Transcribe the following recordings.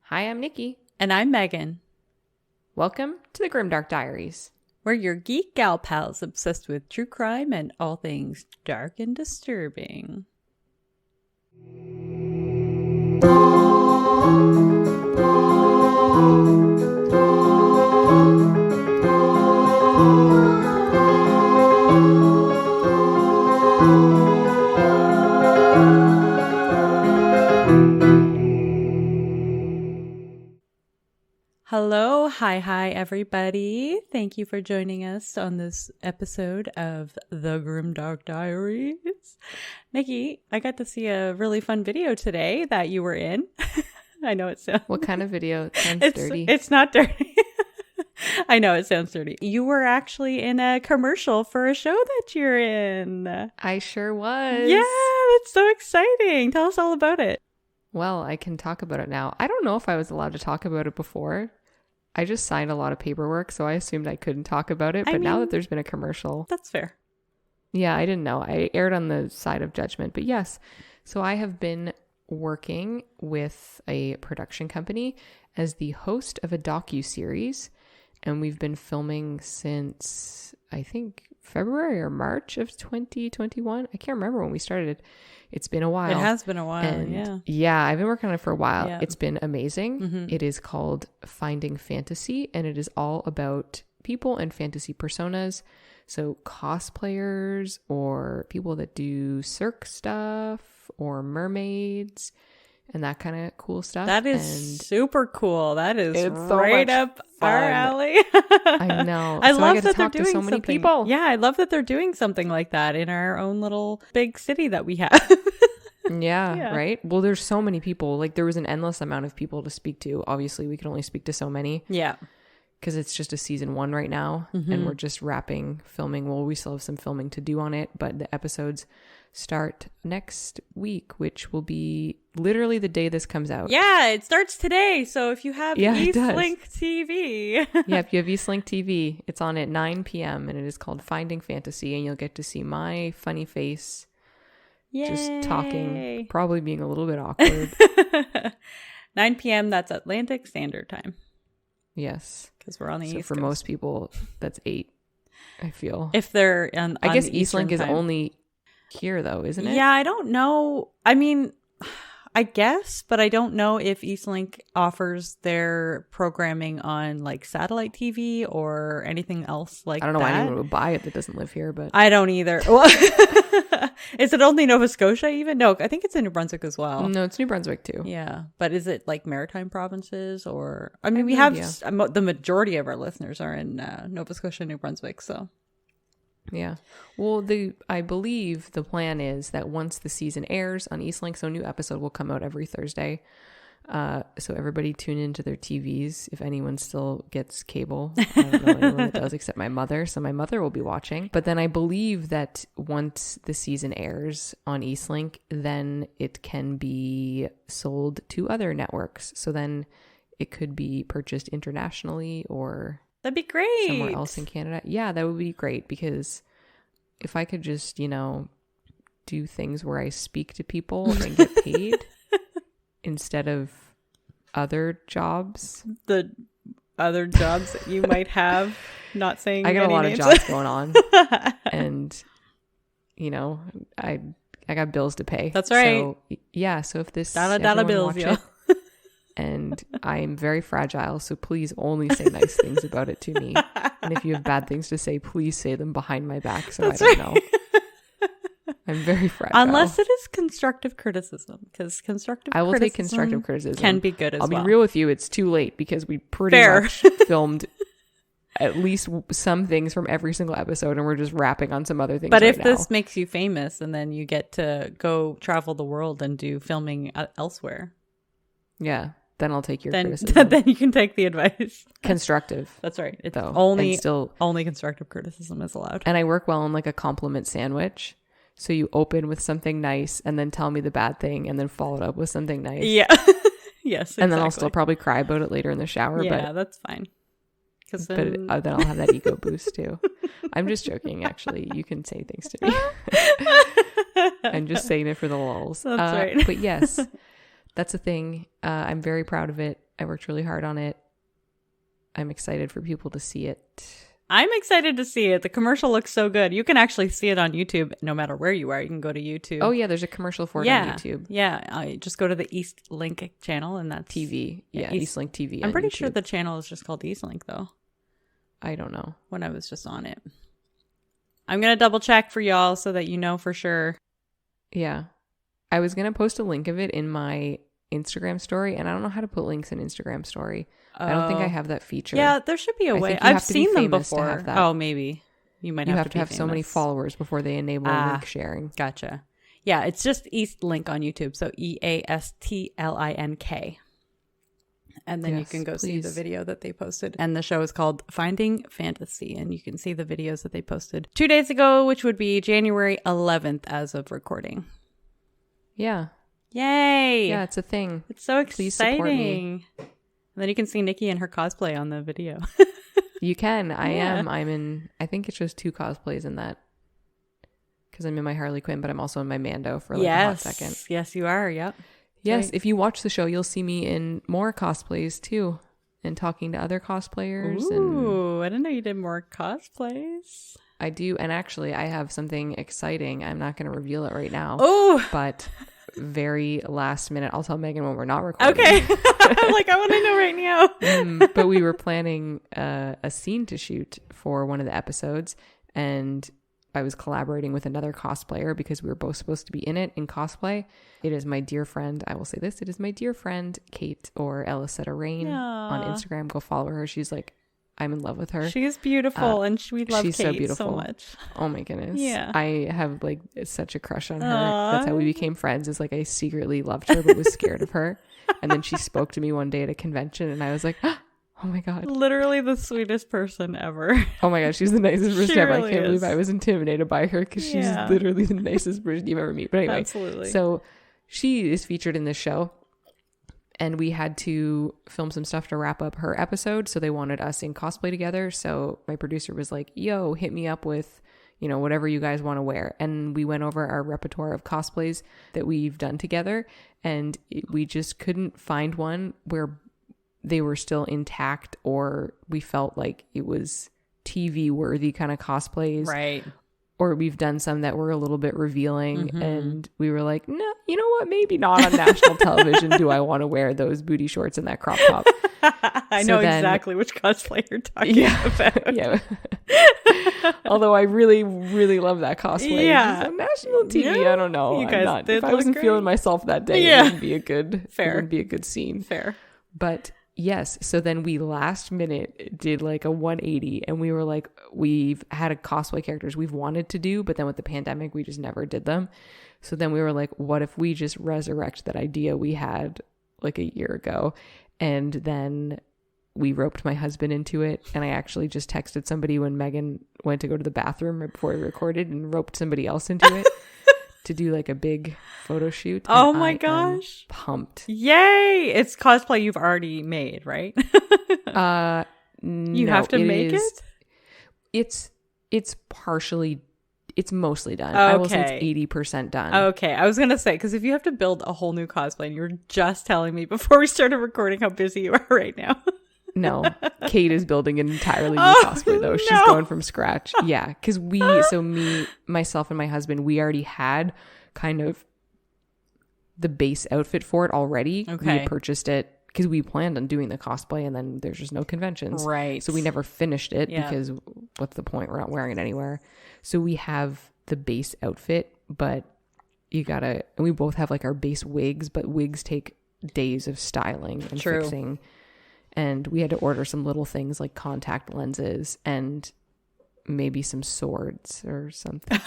Hi, I'm Nikki. And I'm Megan. Welcome to the Grimdark Diaries. We're your geek gal pals obsessed with true crime and all things dark and disturbing. Hello, hi, everybody. Thank you for joining us on this episode of the Grimdark Diaries. Nikki, I got to see a really fun video today that you were in. I know it sounds... What kind of video? It sounds dirty. It's not dirty. I know it sounds dirty. You were actually in a commercial for a show that you're in. I sure was. Yeah, that's so exciting. Tell us all about it. Well, I can talk about it now. I don't know if I was allowed to talk about it before. I just signed a lot of paperwork, so I assumed I couldn't talk about it. But now that there's been a commercial... That's fair. Yeah, I didn't know. I erred on the side of judgment. But yes, so I have been working with a production company as the host of a docu-series. And we've been filming since, I think, February or March of 2021. I can't remember when we started. It's been a while. It has been a while, and yeah, I've been working on it for a while. Yeah. It's been amazing. Mm-hmm. It is called Finding Fantasy, and it is all about people and fantasy personas. So cosplayers or people that do Cirque stuff or mermaids and that kind of cool stuff. That is super cool. That is right up fun. Our alley. I know. I so love I get that to talk they're to doing so many something. people. Yeah, I love that they're doing something like that in our own little big city that we have. Yeah, right? Well, there's so many people. Like, there was an endless amount of people to speak to. Obviously, we could only speak to so many. Yeah. Because it's just a season 1 right now. Mm-hmm. And we're just wrapping filming. Well, we still have some filming to do on it. But the episodes start next week, which will be literally the day this comes out. Yeah, it starts today. So if you have Eastlink TV. Yeah, if you have Eastlink TV, it's on at 9 p.m. and it is called Finding Fantasy. And you'll get to see my funny face. Yay. Just talking, probably being a little bit awkward. 9 p.m. That's Atlantic Standard Time. Yes. Because we're on the East for Coast. most people, that's 8, I feel. If they're on I guess Eastern Eastlink is time. only here, though, isn't it? Yeah, I don't know. I mean, I guess, but I don't know if Eastlink offers their programming on like satellite TV or anything else like that. I don't know why anyone would buy it that doesn't live here, but I don't either. Is it only Nova Scotia even? No, I think it's in New Brunswick as well. No, it's New Brunswick too. Yeah, but is it like maritime provinces or? I mean, we have the majority of our listeners are in Nova Scotia, New Brunswick, so. Yeah. Well, I believe the plan is that once the season airs on Eastlink, so a new episode will come out every Thursday. So everybody tune into their TVs if anyone still gets cable. I don't know anyone that does except my mother. So my mother will be watching. But then I believe that once the season airs on Eastlink, then it can be sold to other networks. So then it could be purchased internationally or... That'd be great. Somewhere else in Canada. Yeah, that would be great because if I could just, do things where I speak to people and get paid instead of other jobs. The other jobs that you might have, not saying I got a lot names. of jobs going on and, I got bills to pay. That's right. So, yeah, so if this... Dollar bills, yeah. And I'm very fragile, so please only say nice things about it to me. And if you have bad things to say, please say them behind my back so That's I don't know. I'm very fragile. Unless it is constructive criticism, because I will take constructive criticism. Can be good as well. I'll be real with you, it's too late because we pretty much filmed at least some things from every single episode and we're just wrapping on some other things But right if now. this makes you famous and then you get to go travel the world and do filming elsewhere. Yeah. Then I'll take your criticism. Then you can take the advice. Constructive. That's right. It's though. only still, only constructive criticism is allowed. And I work well in like a compliment sandwich. So you open with something nice and then tell me the bad thing and then follow it up with something nice. Yeah. Yes, exactly. And then I'll still probably cry about it later in the shower. Yeah, that's fine. Then I'll have that ego boost too. I'm just joking, actually. You can say things to me. I'm just saying it for the lulz. That's right. But yes, that's a thing. I'm very proud of it. I worked really hard on it. I'm excited for people to see it. I'm excited to see it. The commercial looks so good. You can actually see it on YouTube no matter where you are. You can go to YouTube. Oh, yeah, there's a commercial for it on YouTube. Yeah, just go to the Eastlink channel and that's... TV. Yeah, Eastlink TV. I'm pretty sure the channel is just called Eastlink, though. I don't know. When I was just on it. I'm going to double check for y'all so that you know for sure. Yeah. I was going to post a link of it in my Instagram story, and I don't know how to put links in Instagram story. I don't think I have that feature. Yeah, there should be a way. I've seen them before. Oh, maybe. You have to have so many followers before they enable link sharing. Gotcha. Yeah, it's just Eastlink on YouTube. So EASTLINK. And then you can go see the video that they posted. And the show is called Finding Fantasy. And you can see the videos that they posted 2 days ago, which would be January 11th as of recording. Yeah. Yay. Yeah, it's a thing. It's so exciting. Please support me. And then you can see Nikki in her cosplay on the video. You can. I am. I'm in, I think it's just 2 cosplays in that. Because I'm in my Harley Quinn, but I'm also in my Mando for a hot second. Yes, you are. Yep. Yes, right. If you watch the show, you'll see me in more cosplays too. And talking to other cosplayers. Ooh, I didn't know you did more cosplays. I do. And actually, I have something exciting. I'm not going to reveal it right now. Oh. But very last minute, I'll tell Megan when we're not recording. Okay. I'm like, I want to know right now. But we were planning a scene to shoot for one of the episodes. And I was collaborating with another cosplayer because we were both supposed to be in it in cosplay. It is my dear friend. I will say this. It is my dear friend, Kate, or Elisetta Rain on Instagram. Go follow her. She's like, I'm in love with her. She's beautiful and we love Kate so beautiful. So much. Oh my goodness. Yeah. I have like such a crush on her. That's how we became friends, is like I secretly loved her but was scared of her. And then she spoke to me one day at a convention and I was like, oh my God. Literally the sweetest person ever. Oh my God. She's the nicest person ever. Really I can't believe I was intimidated by her because she's literally the nicest person you've ever met. But anyway, absolutely. So she is featured in this show. And we had to film some stuff to wrap up her episode. So they wanted us in cosplay together. So my producer was like, yo, hit me up with, whatever you guys want to wear. And we went over our repertoire of cosplays that we've done together. And we just couldn't find one where they were still intact or we felt like it was TV worthy kind of cosplays. Right. Or we've done some that were a little bit revealing and we were like, no, you know what? Maybe not on national television do I want to wear those booty shorts and that crop top. I know exactly which cosplay you're talking about. Yeah. Although I really, really love that cosplay. Yeah. On national TV, I don't know. You guys if I wasn't feeling myself that day, it wouldn't be a good scene. Fair. But yes. So then we last minute did like a 180 and we were like, we've had a cosplay characters we've wanted to do, but then with the pandemic, we just never did them. So then we were like, what if we just resurrect that idea we had like a year ago? And then we roped my husband into it. And I actually just texted somebody when Megan went to go to the bathroom right before we recorded and roped somebody else into it. To do like a big photo shoot. Oh my gosh. Pumped. Yay. It's cosplay you've already made, right? You have to make it? It's mostly done. Okay. I will say it's 80% done. Okay. I was going to say, because if you have to build a whole new cosplay and you were just telling me before we started recording how busy you are right now. No, Kate is building an entirely new cosplay though. She's going from scratch. Yeah, because myself and my husband, we already had kind of the base outfit for it already. Okay. We purchased it because we planned on doing the cosplay and then there's just no conventions. Right. So we never finished it because what's the point? We're not wearing it anywhere. So we have the base outfit, but and we both have like our base wigs, but wigs take days of styling and fixing. And we had to order some little things like contact lenses and maybe some swords or something.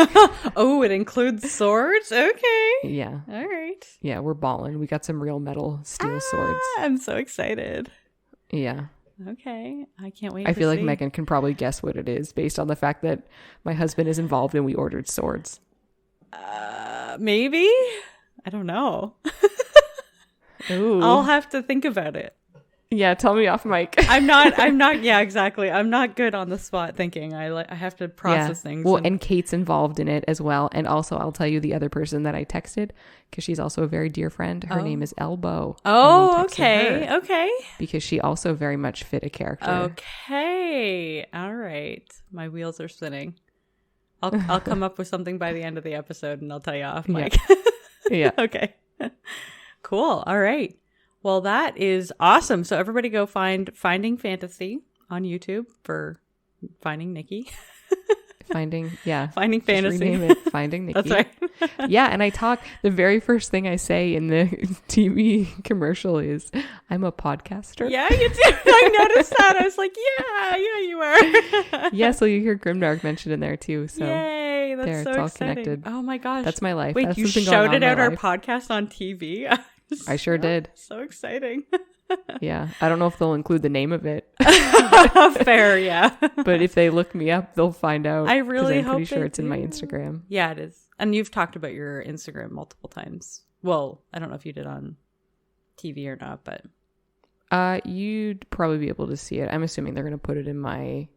Oh, it includes swords? Okay. Yeah. All right. Yeah, we're balling. We got some real metal steel swords. I'm so excited. Yeah. Okay. I can't wait I feel like Megan can probably guess what it is based on the fact that my husband is involved and we ordered swords. Maybe? I don't know. Ooh. I'll have to think about it. Yeah, tell me off mic. I'm not. Yeah, exactly. I'm not good on the spot thinking. I have to process things. Well, and Kate's involved in it as well. And also, I'll tell you the other person that I texted because she's also a very dear friend. Her name is Elbow. Oh, okay. Okay. Because she also very much fit a character. Okay. All right. My wheels are spinning. I'll come up with something by the end of the episode and I'll tell you off mic. Yeah. Okay. Cool. All right. Well, that is awesome. So everybody go find Finding Fantasy on YouTube for Finding Nikki. Finding Fantasy. Rename it Finding Nikki. That's right. Yeah, and the very first thing I say in the TV commercial is, I'm a podcaster. Yeah, you do. I noticed that. I was like, yeah, you are. Yeah, so you hear Grimdark mentioned in there too. So yay, that's there, so it's all exciting. Connected. Oh my gosh. That's my life. Wait, That's you what's been going on shouted in out my our life. podcast on TV? I sure did. So exciting. Yeah. I don't know if they'll include the name of it. Fair, yeah. But if they look me up, they'll find out. I really hope I'm pretty sure they it's in my do. Instagram. Yeah, it is. And you've talked about your Instagram multiple times. Well, I don't know if you did on TV or not, but You'd probably be able to see it. I'm assuming they're going to put it in my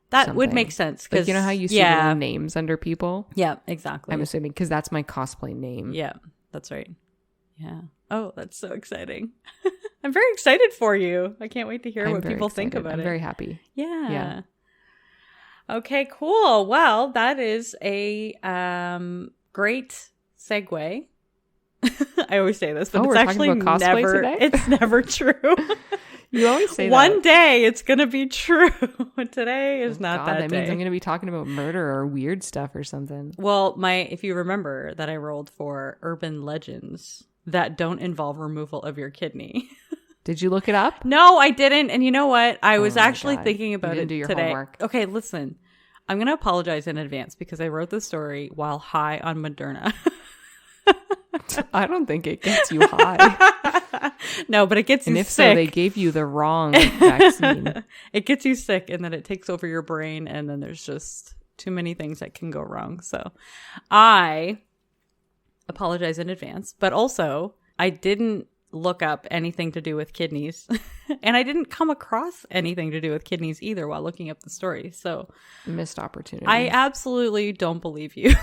that would make sense. Because like, you know how you see little names under people? Yeah, exactly. I'm assuming because that's my cosplay name. Yeah, that's right. Yeah. Oh, that's so exciting. I'm very excited for you. I can't wait to hear what people think about it. I'm very happy. Yeah. Okay, cool. Well, that is a great segue. I always say this, but it's actually never it's never true. You always say one day it's going to be true. Today is not that that day. means I'm going to be talking about murder or weird stuff or something. Well, if you remember that I rolled for urban legends that don't involve removal of your kidney. Did you look it up? No, I didn't. And you know what? I was actually thinking about you didn't it do your today. Homework. Okay, listen. I'm going to apologize in advance because I wrote this story while high on Moderna. I don't think it gets you high. No, but it gets you sick. And if so, they gave you the wrong vaccine. It gets you sick and then it takes over your brain and then there's just too many things that can go wrong. So I apologize in advance, but also I didn't look up anything to do with kidneys and I didn't come across anything to do with kidneys either while looking up the story. So missed opportunity. I absolutely don't believe you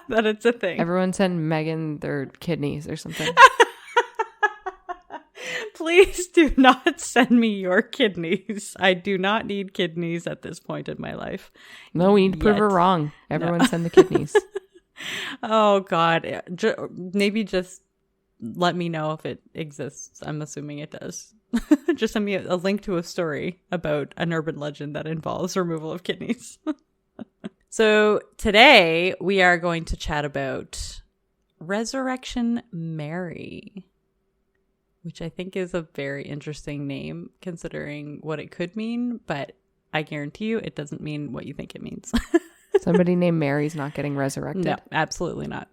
that it's a thing. Everyone send Megan their kidneys or something. Please do not send me your kidneys. I do not need kidneys at this point in my life. No, we need to prove her wrong. Everyone send the kidneys. Oh God. Maybe just let me know if it exists. I'm assuming it does. Just send me a link to a story about an urban legend that involves removal of kidneys. So today we are going to chat about Resurrection Mary, which I think is a very interesting name considering what it could mean, but I guarantee you it doesn't mean what you think it means. Somebody named Mary's not getting resurrected. No, absolutely not.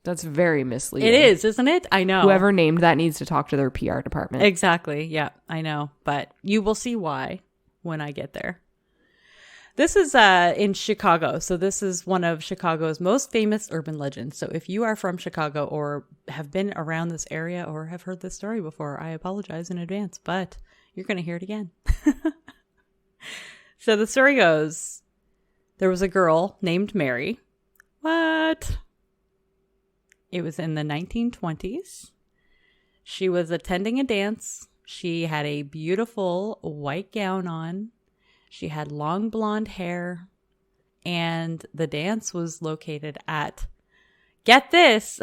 That's very misleading. It is, isn't it? I know. Whoever named that needs to talk to their PR department. Exactly. Yeah, I know. But you will see why when I get there. This is in Chicago. So this is one of Chicago's most famous urban legends. So if you are from Chicago or have been around this area or have heard this story before, I apologize in advance, but you're going to hear it again. So the story goes, there was a girl named Mary. What? It was in the 1920s. She was attending a dance. She had a beautiful white gown on. She had long blonde hair, and the dance was located at, get this,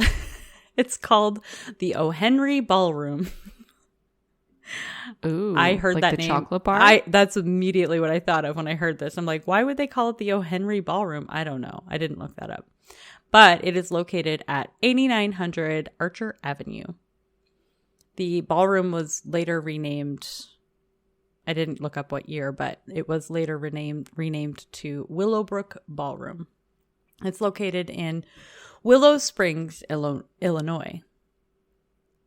it's called the O. Henry Ballroom. Ooh, I heard like that the name. Chocolate bar? That's immediately what I thought of when I heard this. I'm like, why would they call it the O. Henry Ballroom? I don't know. I didn't look that up. But it is located at 8900 Archer Avenue. The ballroom was later renamed, I didn't look up what year, but it was later renamed to Willowbrook Ballroom. It's located in Willow Springs, Illinois.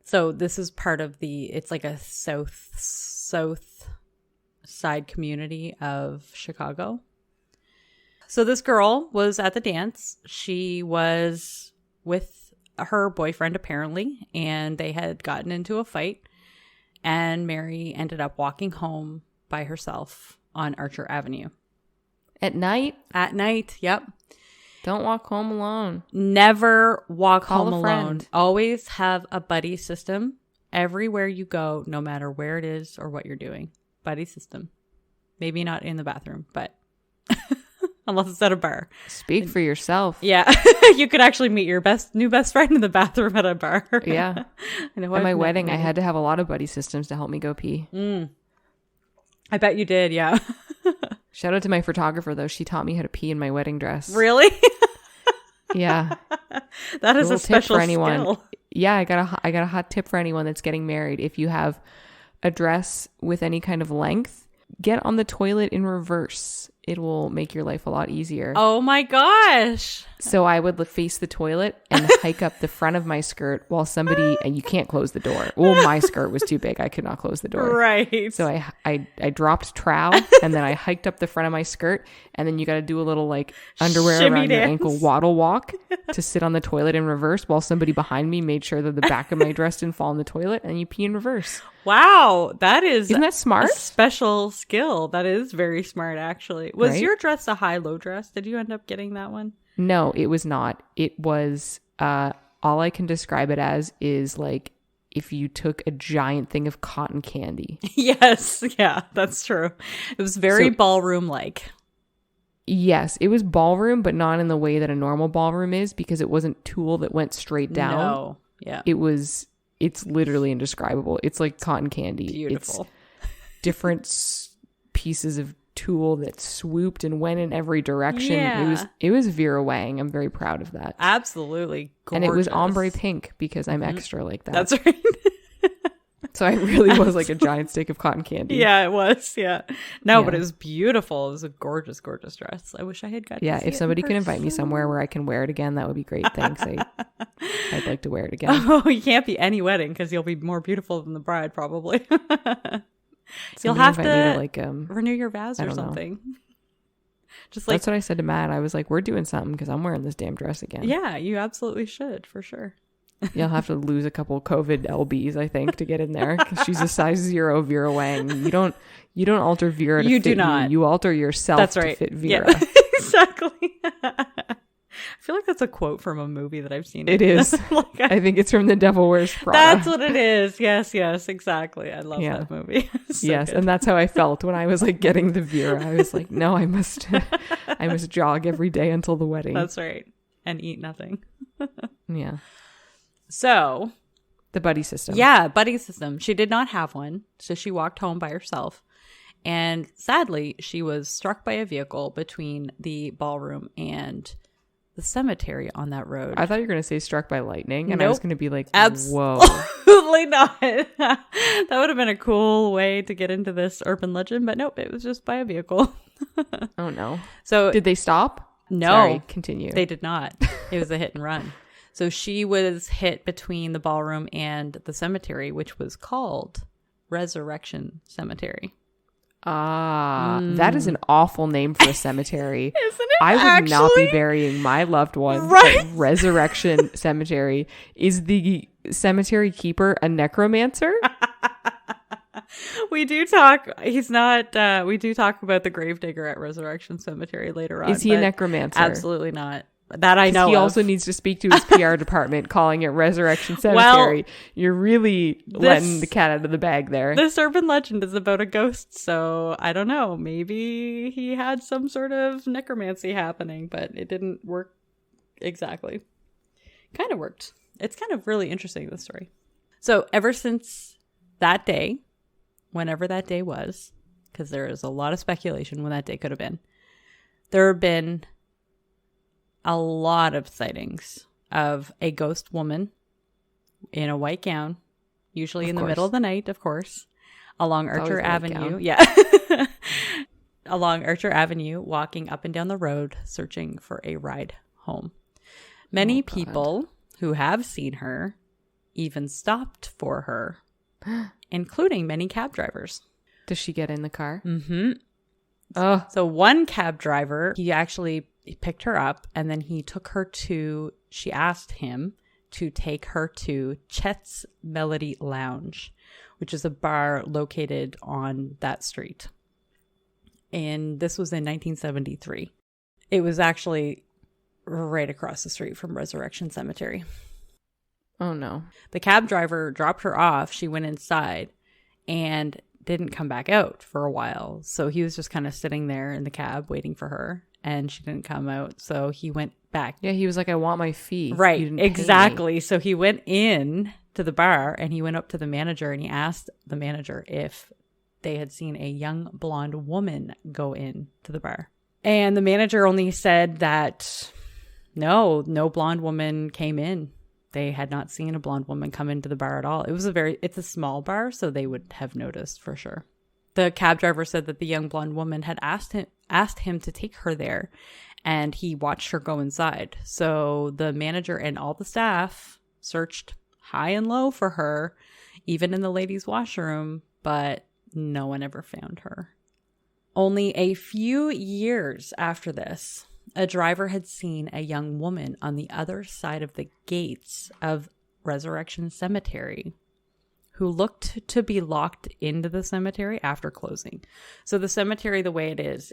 So this is part of it's like a south side community of Chicago. So this girl was at the dance. She was with her boyfriend apparently, and they had gotten into a fight. and Mary ended up walking home by herself on Archer Avenue. At night? At night, yep. Don't walk home alone. Never walk Call home a alone. friend. Always have a buddy system everywhere you go, no matter where it is or what you're doing. Buddy system. Maybe not in the bathroom, but unless it's at a bar. Speak for yourself. Yeah. You could actually meet your new best friend in the bathroom at a bar. Yeah. I know At my wedding, I had to have a lot of buddy systems to help me go pee. I bet you did, yeah. Shout out to my photographer, though. She taught me how to pee in my wedding dress. Really? Yeah. That is a special for anyone. skill. Yeah, I got a hot tip for anyone that's getting married. If you have a dress with any kind of length, get on the toilet in reverse. It will make your life a lot easier. Oh my gosh. So I would face the toilet and hike up the front of my skirt while somebody, and you can't close the door. Well, my skirt was too big. I could not close the door. Right. So I dropped trowel and then I hiked up the front of my skirt, and then you got to do a little like underwear Shimmy around your dance. ankle waddle walk to sit on the toilet in reverse while somebody behind me made sure that the back of my dress didn't fall in the toilet, and you pee in reverse. Wow. That is Isn't that smart? a special skill. That is very smart, actually. Was Right? your dress a high-low dress? Did you end up getting that one? No, it was not. It was, all I can describe it as is like if you took a giant thing of cotton candy. Yes. Yeah, that's true. It was very So- ballroom-like. Yes, it was ballroom, but not in the way that a normal ballroom is, because it wasn't tulle that went straight down. No. Yeah. It's literally indescribable. It's like cotton candy. Beautiful. It's different pieces of tulle that swooped and went in every direction. Yeah. It was Vera Wang. I'm very proud of that. Absolutely gorgeous. And it was ombre pink because I'm extra like that. That's right. So I really was like a giant stick of cotton candy. Yeah, it was. Yeah. No, Yeah. but it was beautiful. It was a gorgeous, gorgeous dress. I wish I had got to Yeah, see if it somebody in could invite me person. somewhere where I can wear it again, that would be great. Thanks. I'd like to wear it again. Oh, you can't be any wedding because you'll be more beautiful than the bride, probably. You'll Somebody have to, invite me to renew your vows I or don't know. something. Just like, that's what I said to Matt. I was like, we're doing something because I'm wearing this damn dress again. yeah, you absolutely should, for sure. You'll have to lose a couple COVID lbs, I think, to get in there, because she's a size 0 Vera Wang. You don't alter Vera to You fit do not. You alter yourself That's right. to fit Vera. Yeah, exactly. I feel like that's a quote from a movie that I've seen. It is. Like, I think it's from The Devil Wears Prada. that's what it is. Yes, exactly. I love Yeah. that movie. So yes, good. and that's how I felt when I was like getting the Vera. I was like, no, I must jog every day until the wedding. That's right. And eat nothing. Yeah. So, The buddy system. yeah, buddy system. She did not have one, so she walked home by herself. And sadly, she was struck by a vehicle between the ballroom and the cemetery on that road. I thought you were going to say struck by lightning, and I was Nope. going to be like, whoa. Absolutely not. That would have been a cool way to get into this urban legend, but nope, it was just by a vehicle. Oh, no. So Did they stop? no, Sorry, continue. they did not. It was a hit and run. So she was hit between the ballroom and the cemetery, which was called Resurrection Cemetery. That is an awful name for a cemetery. Isn't it? I would not be actually? burying my loved one Right? at Resurrection Cemetery. Is the cemetery keeper a necromancer? We do talk. He's not. We do talk about the gravedigger at Resurrection Cemetery later on. Is he a but necromancer? Absolutely not. That I know. He of. also needs to speak to his PR department, calling it Resurrection Cemetery. You're really letting the cat out of the bag there. This urban legend is about a ghost, so I don't know. Maybe he had some sort of necromancy happening, but it didn't work exactly. Kind of worked. It's kind of really interesting, this story. So ever since that day, whenever that day was, because there is a lot of speculation when that day could have been, there have been a lot of sightings of a ghost woman in a white gown, usually in the middle of the night, of course, along It's always Archer the white Avenue. gown. Yeah. Along Archer Avenue, walking up and down the road, searching for a ride home. Many God. people who have seen her even stopped for her, including many cab drivers. Does she get in the car? Mm-hmm. Oh, So one cab driver, he actually picked her up and then he took her she asked him to take her to Chet's Melody Lounge, which is a bar located on that street. And this was in 1973. It was actually right across the street from Resurrection Cemetery. Oh, no. The cab driver dropped her off. She went inside and didn't come back out for a while. So he was just kind of sitting there in the cab waiting for her, and she didn't come out. So he went back. Yeah, he was like, I want my fee. Right, exactly. So he went in to the bar, and he went up to the manager, and he asked the manager if they had seen a young blonde woman go in to the bar. And the manager only said that no blonde woman came in. They had not seen a blonde woman come into the bar at all. It's a small bar, so they would have noticed for sure. The cab driver said that the young blonde woman had asked him to take her there, and he watched her go inside. So the manager and all the staff searched high and low for her, even in the ladies' washroom, but no one ever found her. Only a few years after this, a driver had seen a young woman on the other side of the gates of Resurrection Cemetery who looked to be locked into the cemetery after closing. So the cemetery, the way it is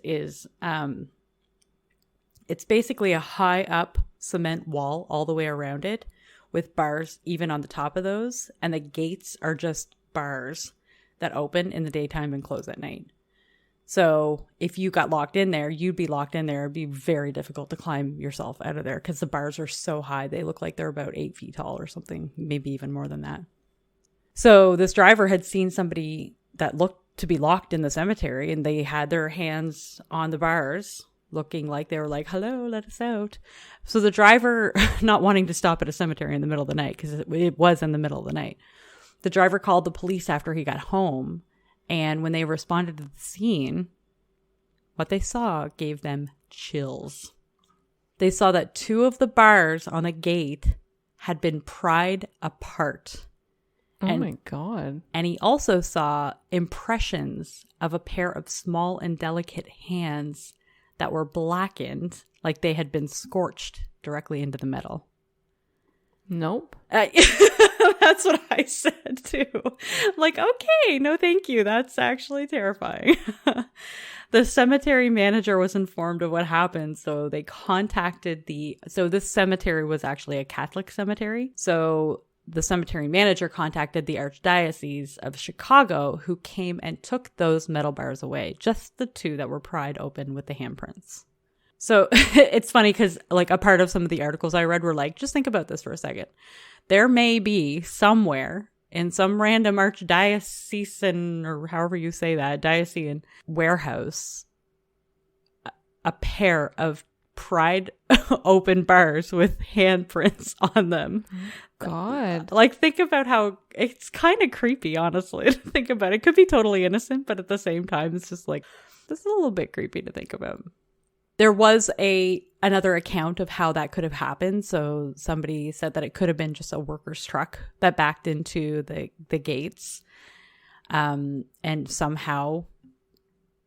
it's basically a high up cement wall all the way around it with bars even on the top of those. And the gates are just bars that open in the daytime and close at night. So if you got locked in there, you'd be locked in there. It'd be very difficult to climb yourself out of there because the bars are so high. They look like they're about 8 feet tall or something, maybe even more than that. So this driver had seen somebody that looked to be locked in the cemetery, and they had their hands on the bars looking like they were like, hello, let us out. So the driver, not wanting to stop at a cemetery in the middle of the night, because it was in the middle of the night, the driver called the police after he got home. And when they responded to the scene, what they saw gave them chills. They saw that 2 of the bars on the gate had been pried apart. Oh my God. And he also saw impressions of a pair of small and delicate hands that were blackened, like they had been scorched directly into the metal. Nope. That's what I said too. Like, okay, no thank you. That's actually terrifying. The cemetery manager was informed of what happened, so they contacted so this cemetery was actually a Catholic cemetery. So the cemetery manager contacted the Archdiocese of Chicago, who came and took those metal bars away, just the 2 that were pried open with the handprints. So it's funny because like a part of some of the articles I read were like, just think about this for a second. There may be somewhere in some random archdiocesan, or however you say that, diocesan warehouse, a pair of pried open bars with handprints on them. God. Like, think about how it's kind of creepy, honestly, to think about. It could be totally innocent, but at the same time, it's just like, this is a little bit creepy to think about. There was another account of how that could have happened. So somebody said that it could have been just a worker's truck that backed into the gates and somehow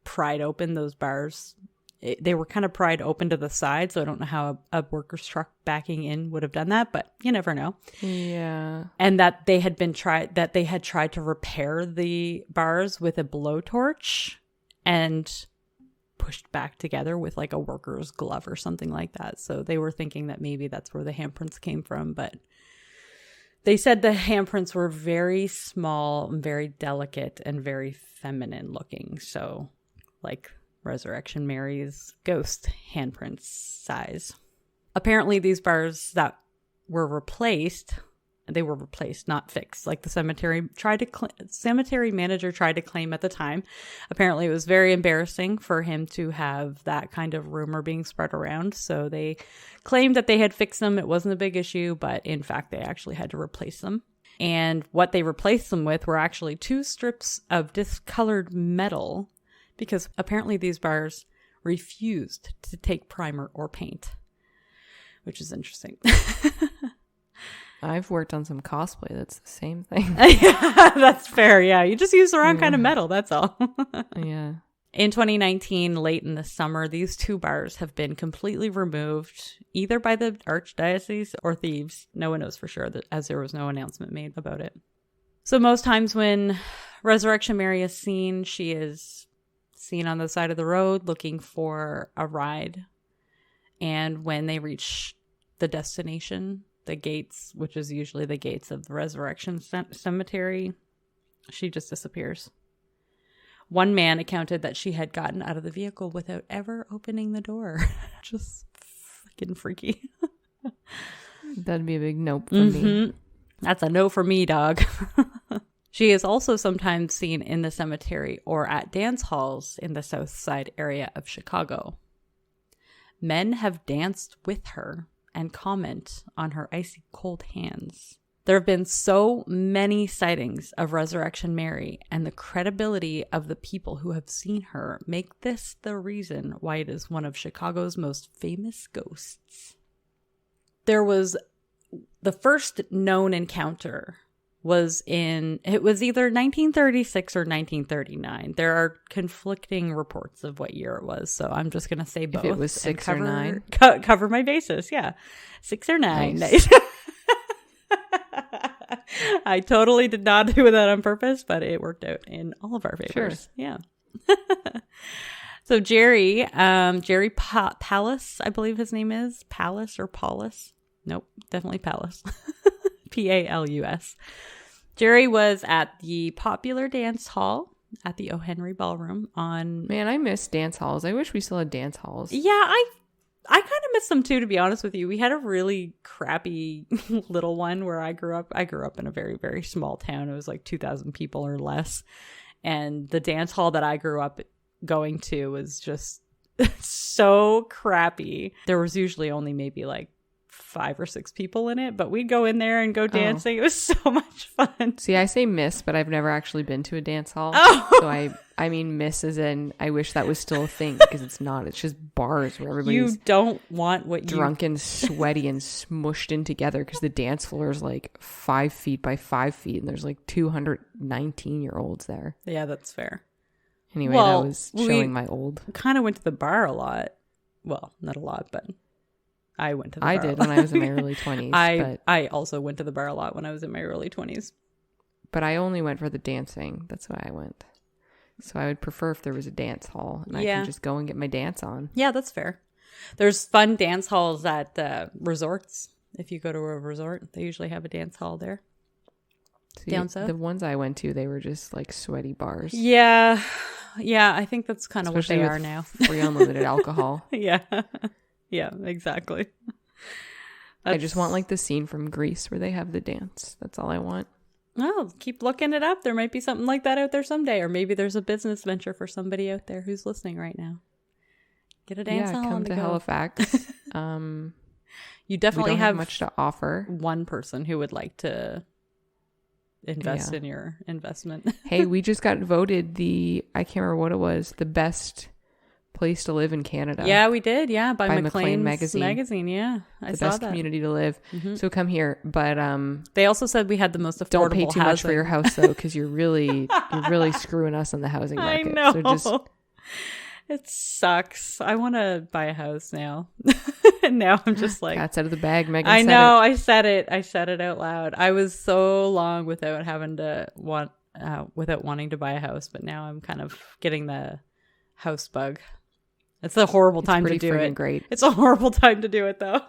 pried open those bars. They were kind of pried open to the side, so I don't know how a worker's truck backing in would have done that, but you never know. Yeah. And that they had tried to repair the bars with a blowtorch and pushed back together with like a worker's glove or something like that. So they were thinking that maybe that's where the handprints came from, but they said the handprints were very small, very delicate, and very feminine looking. So like Resurrection Mary's ghost handprints size. Apparently these bars that were replaced, not fixed. Like the cemetery manager tried to claim at the time. Apparently it was very embarrassing for him to have that kind of rumor being spread around. So they claimed that they had fixed them. It wasn't a big issue, but in fact, they actually had to replace them. And what they replaced them with were actually 2 strips of discolored metal, because apparently these bars refused to take primer or paint, which is interesting. I've worked on some cosplay. That's the same thing. Yeah, that's fair. Yeah, you just use the wrong kind of metal. That's all. Yeah. In 2019, late in the summer, these 2 bars have been completely removed, either by the Archdiocese or thieves. No one knows for sure, as there was no announcement made about it. So most times when Resurrection Mary is seen, she is seen on the side of the road looking for a ride. And when they reach the destination, the gates, which is usually the gates of the Resurrection Cemetery, she just disappears. One man accounted that she had gotten out of the vehicle without ever opening the door. Just fucking freaky. That'd be a big nope for me. That's a no for me, dog. She is also sometimes seen in the cemetery or at dance halls in the South Side area of Chicago. Men have danced with her and comment on her icy cold hands. There have been so many sightings of Resurrection Mary, and the credibility of the people who have seen her make this the reason why it is one of Chicago's most famous ghosts. There was the first known encounter it was either 1936 or 1939. There are conflicting reports of what year it was, so I'm just going to say both. If it was 6 or 9? Cover my bases, yeah. 6 or 9. Nice. I totally did not do that on purpose, but it worked out in all of our favors. Sure. Yeah. So Jerry Pallas, I believe his name is. Pallas or Paulus? Nope, definitely Pallas. Palus. Jerry was at the popular dance hall at the O. Henry Ballroom on... Man, I miss dance halls. I wish we still had dance halls. Yeah, I kind of miss them too, to be honest with you. We had a really crappy little one where I grew up. I grew up in a very, very small town. It was like 2,000 people or less. And the dance hall that I grew up going to was just so crappy. There was usually only maybe like 5 or 6 people in it, but we'd go in there and go dancing. It was so much fun. See, I say miss, but I've never actually been to a dance hall. So I mean miss as in I wish that was still a thing, because it's not. It's just bars where everybody's you don't want what drunk and sweaty and smushed in together, because the dance floor is like 5 feet by 5 feet and there's like 219-year-olds there. Yeah, that's fair. Anyway, that was showing my old. Kind of went to the bar a lot. Well, not a lot, but I went to the bar. I did when I was in my early 20s. I also went to the bar a lot when I was in my early 20s. But I only went for the dancing. That's why I went. So I would prefer if there was a dance hall and I can just go and get my dance on. Yeah, that's fair. There's fun dance halls at resorts. If you go to a resort, they usually have a dance hall there. See, down south? The ones I went to, they were just like sweaty bars. Yeah. Yeah, I think that's kind of what they are now. Free unlimited alcohol. Yeah. Yeah, exactly. I just want like the scene from Grease where they have the dance. That's all I want. Well, keep looking it up. There might be something like that out there someday. Or maybe there's a business venture for somebody out there who's listening right now. Get a dance hall. Come to Halifax. You definitely have much to offer. One person who would like to invest in your investment. Hey, we just got voted I can't remember what it was, the best place to live in Canada. Yeah, we did. Yeah, by McLean magazine. Yeah, I the saw best that. Community to live. Mm-hmm. So come here, but they also said we had the most affordable. Don't pay too housing. much for your house though, because you're really screwing us on the housing market. I know. So just it sucks. I want to buy a house now. And now I'm just like, cat's out of the bag. Megan. I know. I said it out loud. I was so long without wanting to buy a house, but now I'm kind of getting the house bug. It's a horrible time to do it. Great. It's a horrible time to do it though.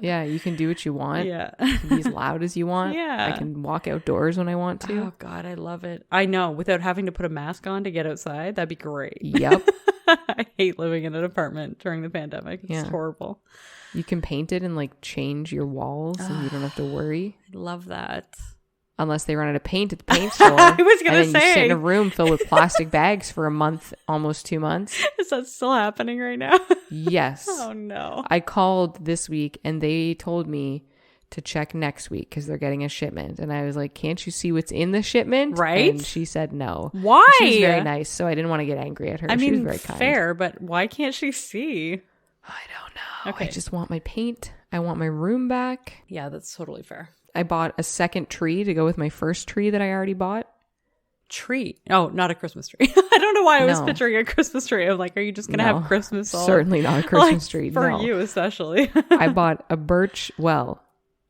Yeah, you can do what you want. Yeah. You can be as loud as you want. Yeah. I can walk outdoors when I want to. Oh God, I love it. I know, without having to put a mask on to get outside. That'd be great. Yep. I hate living in an apartment during the pandemic. It's horrible. You can paint it and like change your walls and you don't have to worry. I love that. Unless they run out of paint at the paint store. I was going to say. And then you sit in a room filled with plastic bags for a month, almost 2 months. Is that still happening right now? Yes. Oh, no. I called this week and they told me to check next week because they're getting a shipment. And I was like, can't you see what's in the shipment? Right. And she said no. Why? She's very nice, so I didn't want to get angry at her. I mean, she was very kind. Fair, but why can't she see? I don't know. Okay. I just want my paint. I want my room back. Yeah, that's totally fair. I bought a second tree to go with my first tree that I already bought. Tree? Oh, not a Christmas tree. I don't know why I was picturing a Christmas tree. I'm like, are you just going to have Christmas all? Certainly not a Christmas tree. For you, especially. I bought a birch. Well,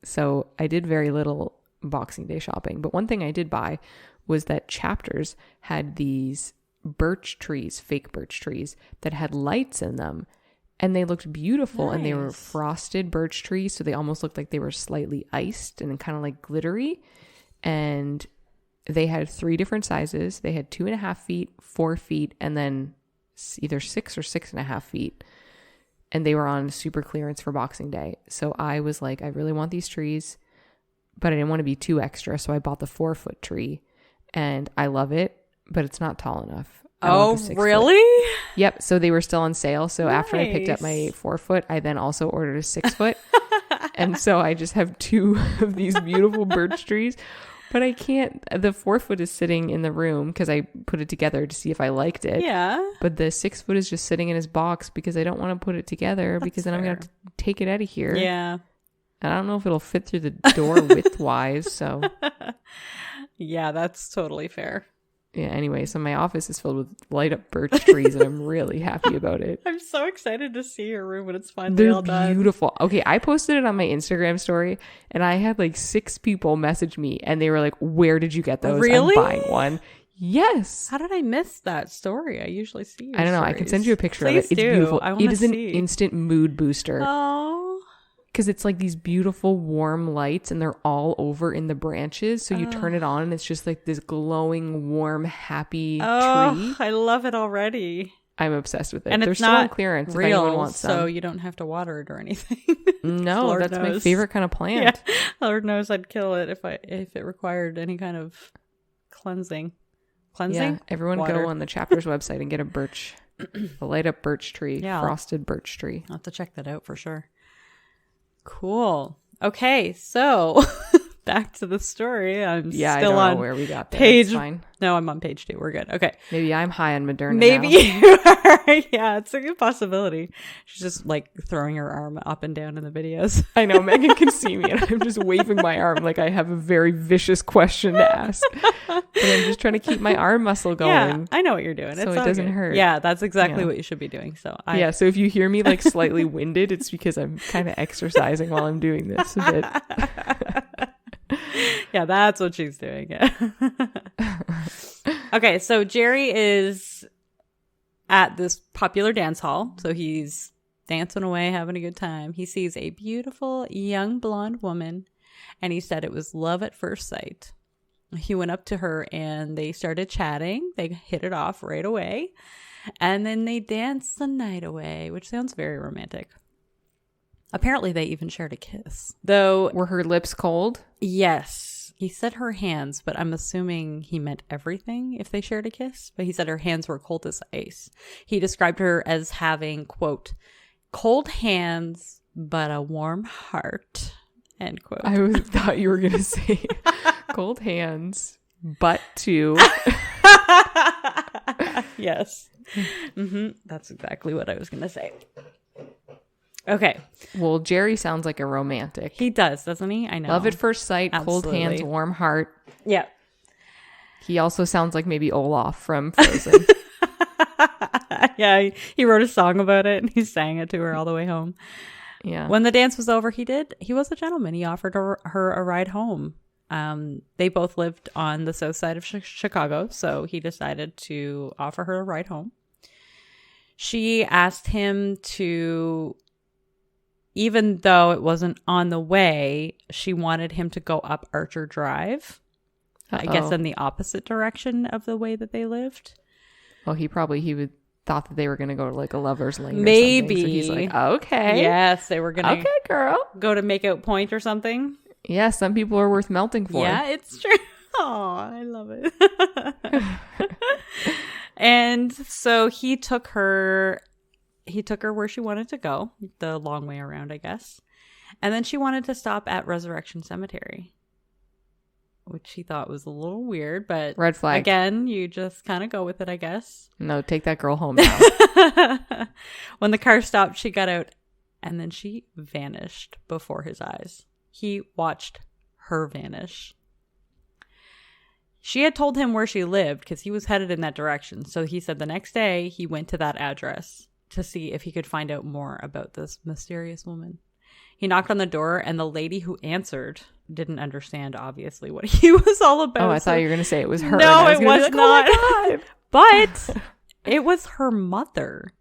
so I did very little Boxing Day shopping. But one thing I did buy was that Chapters had these birch trees, fake birch trees that had lights in them, and they looked beautiful. Nice. And they were frosted birch trees, so they almost looked like they were slightly iced and kind of like glittery. And they had 3 different sizes. They had 2.5 feet, 4 feet, and then either 6 or 6.5 feet. And they were on super clearance for Boxing Day. So I was like, I really want these trees, but I didn't want to be too extra. So I bought the 4-foot tree, and I love it, but it's not tall enough. Oh, really? Yep. So they were still on sale. So Nice. after I picked up my 4-foot, I then also ordered a 6-foot. And so I just have 2 of these beautiful birch trees. But I can't, the 4-foot is sitting in the room because I put it together to see if I liked it. Yeah. But the 6-foot is just sitting in his box because I don't want to put it together. That's because then I'm going to have to take it out of here. Yeah. And I don't know if it'll fit through the door width-wise. So yeah, that's totally fair. yeah, anyway, so my office is filled with light-up birch trees, and I'm really happy about it. I'm so excited to see your room when it's finally all done. They're beautiful. Okay, I posted it on my Instagram story, and I had like 6 people message me, and they were like, where did you get those? Really? I'm buying one. Yes. How did I miss that story? I usually see your I don't know. I stories. can send you a picture Please of it. It's do. beautiful. I wanna It is an see. instant mood booster. Oh. Because it's like these beautiful warm lights, and they're all over in the branches. So you turn it on, and it's just like this glowing, warm, happy tree. I love it already. I'm obsessed with it. And They're it's still on not clearance real, if anyone wants some. so you don't have to water it or anything. No, Lord that's my knows. favorite kind of plant. Yeah, Lord knows I'd kill it if it required any kind of cleansing. Yeah, everyone Water. go on the Chapters website and get a light up birch tree, Yeah. frosted birch tree. I'll have to check that out for sure. Cool. Okay, so back to the story. I'm Yeah, still I don't on know where we got there. page. It's fine. No, I'm on page 2. We're good. Okay. Maybe I'm high on Moderna Maybe now. you are. Yeah, it's a good possibility. She's just like throwing her arm up and down in the videos. I know, Megan can see me, and I'm just waving my arm like I have a very vicious question to ask. But I'm just trying to keep my arm muscle going. Yeah, I know what you're doing. So It's it all doesn't good. hurt. Yeah, that's exactly Yeah. what you should be doing. So Yeah, so if you hear me like slightly winded, it's because I'm kind of exercising while I'm doing this a bit. Yeah, that's what she's doing. Yeah. Okay, so Jerry is at this popular dance hall. So he's dancing away, having a good time. He sees a beautiful young blonde woman, and he said it was love at first sight. He went up to her and they started chatting. They hit it off right away. And then they danced the night away, which sounds very romantic. Apparently, they even shared a kiss. Though, Were her lips cold? yes, he said her hands, but I'm assuming he meant everything if they shared a kiss. But he said her hands were cold as ice. He described her as having, quote, cold hands, but a warm heart, end quote. I thought you were going to say cold hands, but two. Yes. That's exactly what I was going to say. Okay. Well, Jerry sounds like a romantic. He does, doesn't he? I know. Love at first sight, cold Absolutely. hands, warm heart. Yeah. He also sounds like maybe Olaf from Frozen. Yeah, he wrote a song about it and he sang it to her all the way home. Yeah. When the dance was over, he was a gentleman. He offered her a ride home. They both lived on the south side of Chicago, so he decided to offer her a ride home. She asked him to, even though it wasn't on the way, she wanted him to go up Archer Drive. I guess in the opposite direction of the way that they lived. Well, he would thought that they were going to go to like a lover's lane. Maybe. Or something. So he's like, okay. Yes, they were going to Okay, girl. go to Makeout Point or something. Yeah, some people are worth melting for. Yeah, it's true. Oh, I love it. And so he took her where she wanted to go, the long way around, I guess. And then she wanted to stop at Resurrection Cemetery, which he thought was a little weird, but Red flag. again, you just kind of go with it, I guess. No, take that girl home now. When the car stopped, she got out and then she vanished before his eyes. He watched her vanish. She had told him where she lived because he was headed in that direction. So he said the next day he went to that address to see if he could find out more about this mysterious woman. He knocked on the door, and the lady who answered didn't understand, obviously, what he was all about. Oh, I thought you were going to say it was her. No, it was like, not. Oh my God. But it was her mother.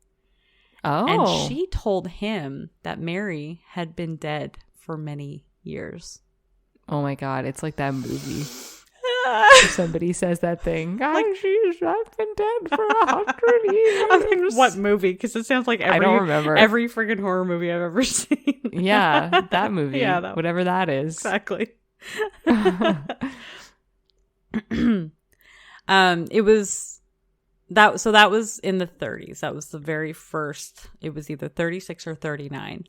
Oh. And she told him that Mary had been dead for many years. Oh my God. It's like that movie. Somebody says that thing. I've been dead for 100 years. I was like, what movie? Because it sounds like I don't remember. every freaking horror movie I've ever seen. Yeah, that movie. Yeah, whatever that is. Exactly. It was that. So that was in the 30s. That was the very first. It was either 36 or 39.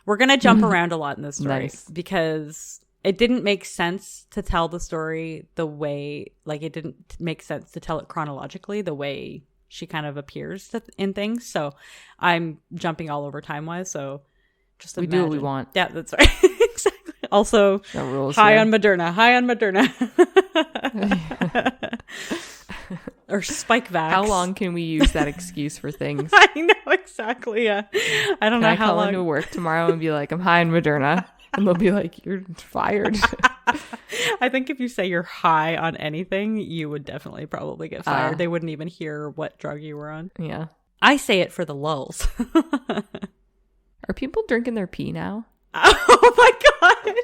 We're gonna jump around a lot in this story because it didn't make sense to tell the story the way, like it didn't make sense to tell it chronologically the way she kind of appears in things. So I'm jumping all over time-wise. So just imagine. We do what we want. Yeah, that's right. Exactly. Also, no rules, high on Moderna. Or Spike Vax. How long can we use that excuse for things? I know, exactly. Yeah. I don't know how long. I call into work tomorrow and be like, I'm high on Moderna. And they'll be like, you're fired. I think if you say you're high on anything, you would definitely probably get fired. They wouldn't even hear what drug you were on. Yeah. I say it for the lulz. Are people drinking their pee now? Oh my God.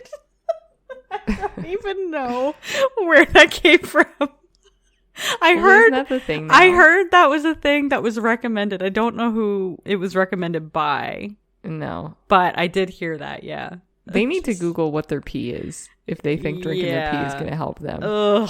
I don't even know where that came from. I heard that's a thing now. I heard that was a thing that was recommended. I don't know who it was recommended by. No. But I did hear that, yeah. They need to Google what their pee is if they think drinking their pee is going to help them. Ugh,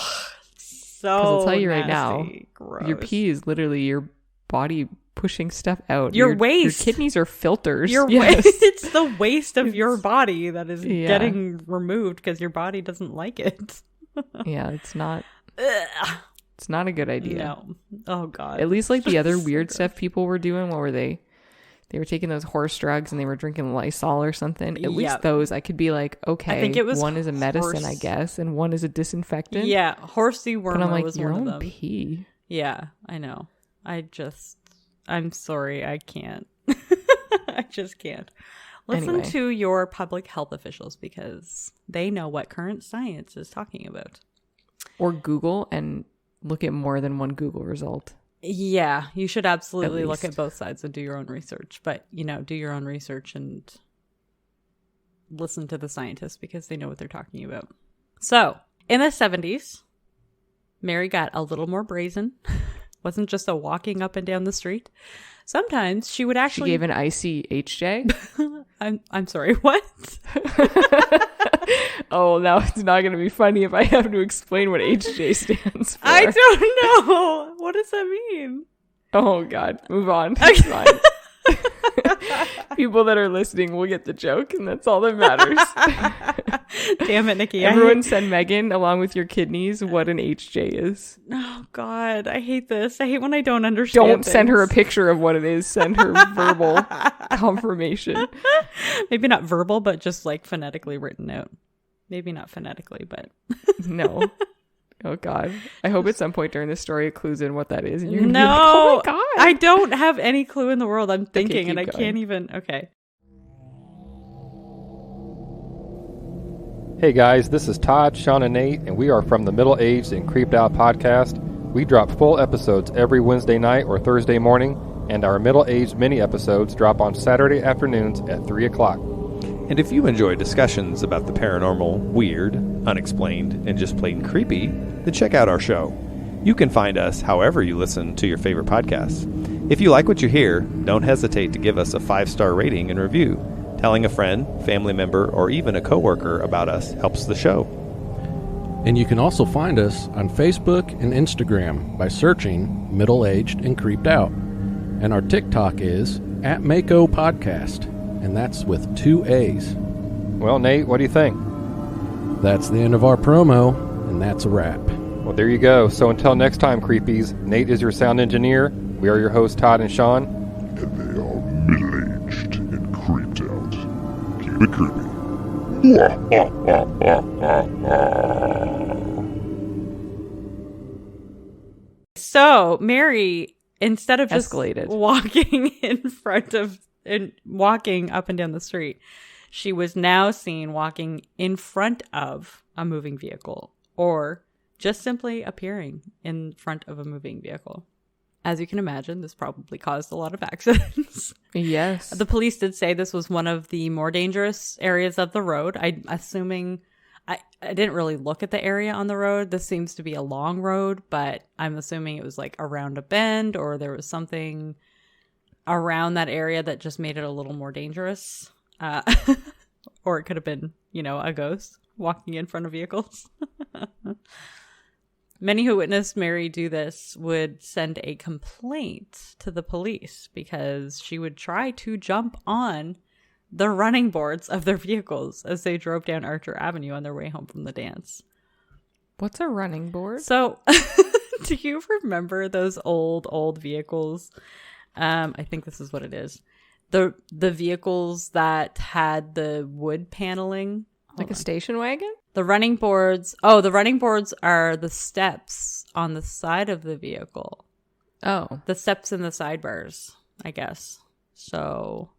so I'll tell you nasty. right now, Gross. Your pee is literally your body pushing stuff out. Your waste. Your kidneys are filters. Your waste. It's the waste of your body that is getting removed because your body doesn't like it. Yeah, it's not. Ugh. It's not a good idea. No. Oh God. At least like the other weird stuff people were doing. What were they? They were taking those horse drugs and they were drinking Lysol or something. At least those, I could be like, okay, I think it was one is a medicine, I guess, and one is a disinfectant. Yeah, horsey worm was your one own of them. Pee. Yeah, I know. I'm sorry, I can't. I just can't. Listen to your public health officials because they know what current science is talking about. Or Google and look at more than one Google result. Yeah, you should absolutely look at both sides and do your own research. But, do your own research and listen to the scientists because they know what they're talking about. So, in the 70s, Mary got a little more brazen. Wasn't just a walking up and down the street. Sometimes she would actually... She gave an icy HJ? I'm sorry, what? Oh, now it's not going to be funny if I have to explain what HJ stands for. I don't know. What does that mean? Oh, God. Move on. It's fine. People that are listening will get the joke, and that's all that matters. Damn it, Nikki. Everyone send Megan, along with your kidneys, what an HJ is. Oh, God. I hate this. I hate when I don't understand Don't send her a picture of what it is. Send her verbal confirmation. Maybe not verbal, but just like phonetically written out. Maybe not phonetically, but... No. Oh, God. I hope at some point during this story it clues in what that is. And you're gonna be like, oh, my God. I don't have any clue in the world. I'm thinking and I can't even... Okay. Hey, guys. This is Todd, Sean, and Nate, and we are from the Middle Aged and Creeped Out podcast. We drop full episodes every Wednesday night or Thursday morning, and our middle-aged mini episodes drop on Saturday afternoons at 3 o'clock. And if you enjoy discussions about the paranormal, weird, unexplained, and just plain creepy, then check out our show. You can find us however you listen to your favorite podcasts. If you like what you hear, don't hesitate to give us a 5-star rating and review. Telling a friend, family member, or even a coworker about us helps the show. And you can also find us on Facebook and Instagram by searching Middle Aged and Creeped Out. And our TikTok is @Mako Podcast. And that's with 2 A's. Well, Nate, what do you think? That's the end of our promo, and that's a wrap. Well, there you go. So until next time, creepies, Nate is your sound engineer. We are your hosts, Todd and Sean. And they are middle-aged and creeped out. Keep it creepy. So, Mary, instead of just escalated, walking in front of... and walking up and down the street, She was now seen walking in front of a moving vehicle or just simply appearing in front of a moving vehicle. As you can imagine, this probably caused a lot of accidents. Yes. The police did say this was one of the more dangerous areas of the road. I didn't really look at the area on the road. This seems to be a long road, but I'm assuming it was like around a bend or there was something around that area that just made it a little more dangerous. Or it could have been, a ghost walking in front of vehicles. Many who witnessed Mary do this would send a complaint to the police because she would try to jump on the running boards of their vehicles as they drove down Archer Avenue on their way home from the dance. What's a running board? So, do you remember those old vehicles? I think this is what it is. The vehicles that had the wood paneling. Like a station wagon? The running boards. Oh, the running boards are the steps on the side of the vehicle. Oh. The steps and the sidebars, I guess. So,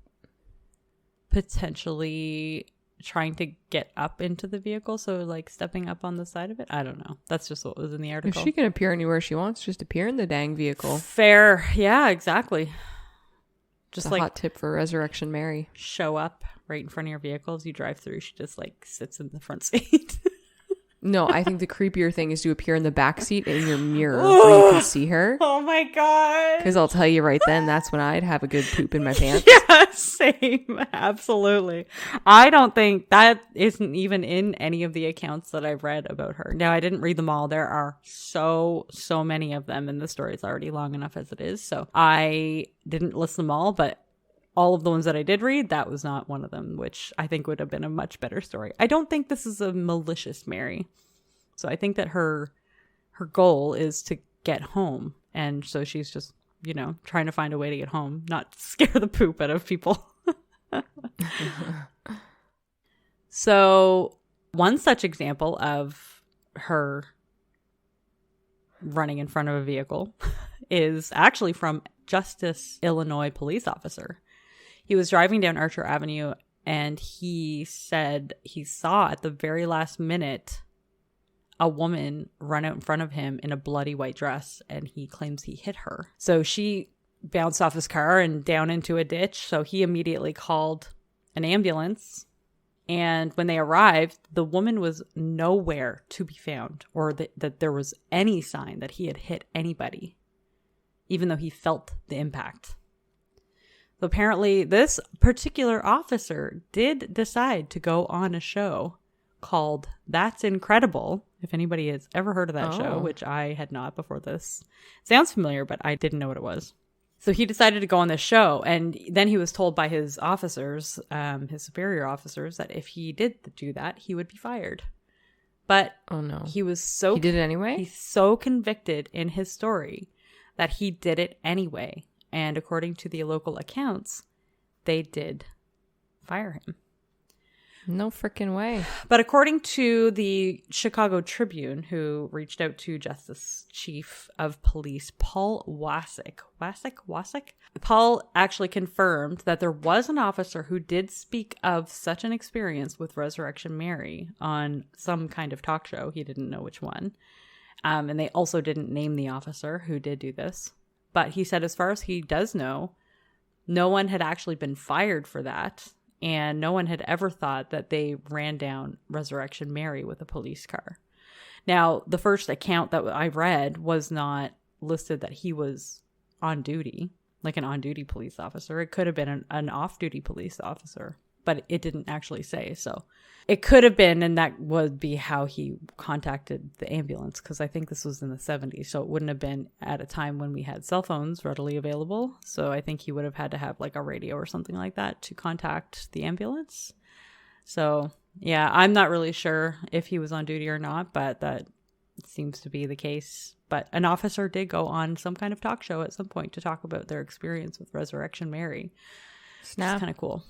potentially trying to get up into the vehicle. So, like, stepping up on the side of it. I don't know. That's just what was in the article. If she can appear anywhere she wants, just appear in the dang vehicle. Fair. Yeah, exactly. Just a like hot tip for Resurrection Mary. Show up right in front of your vehicle as you drive through. She just like sits in the front seat. No, I think the creepier thing is to appear in the back seat in your mirror where you can see her. Oh my god. Because I'll tell you right then, that's when I'd have a good poop in my pants. Yeah, same. Absolutely. I don't think that isn't even in any of the accounts that I've read about her. Now, I didn't read them all. There are so many of them, and the story's already long enough as it is. So I didn't list them all, but all of the ones that I did read, that was not one of them, which I think would have been a much better story. I don't think this is a malicious Mary. So I think that her goal is to get home. And so she's just, trying to find a way to get home, not scare the poop out of people. So one such example of her running in front of a vehicle is actually from Justice, Illinois police officer. He was driving down Archer Avenue and he said he saw at the very last minute a woman run out in front of him in a bloody white dress, and he claims he hit her. So she bounced off his car and down into a ditch. So he immediately called an ambulance. And when they arrived, the woman was nowhere to be found, or that there was any sign that he had hit anybody, even though he felt the impact. So apparently this particular officer did decide to go on a show called That's Incredible. If anybody has ever heard of that show, which I had not before this. Sounds familiar, but I didn't know what it was. So he decided to go on this show, and then he was told by his officers, his superior officers, that if he did do that, he would be fired. But he did it anyway? He's so convicted in his story that he did it anyway. And according to the local accounts, they did fire him. No freaking way. But according to the Chicago Tribune, who reached out to Justice Chief of Police Paul Wasik, Paul actually confirmed that there was an officer who did speak of such an experience with Resurrection Mary on some kind of talk show. He didn't know which one. And they also didn't name the officer who did do this. But he said as far as he does know, no one had actually been fired for that. And no one had ever thought that they ran down Resurrection Mary with a police car. Now, the first account that I read was not listed that he was on duty, like an on-duty police officer. It could have been an off-duty police officer, but it didn't actually say. So it could have been, and that would be how he contacted the ambulance, because I think this was in the 70s. So it wouldn't have been at a time when we had cell phones readily available. So I think he would have had to have like a radio or something like that to contact the ambulance. So yeah, I'm not really sure if he was on duty or not, but that seems to be the case. But an officer did go on some kind of talk show at some point to talk about their experience with Resurrection Mary. Snap. It's kind of cool.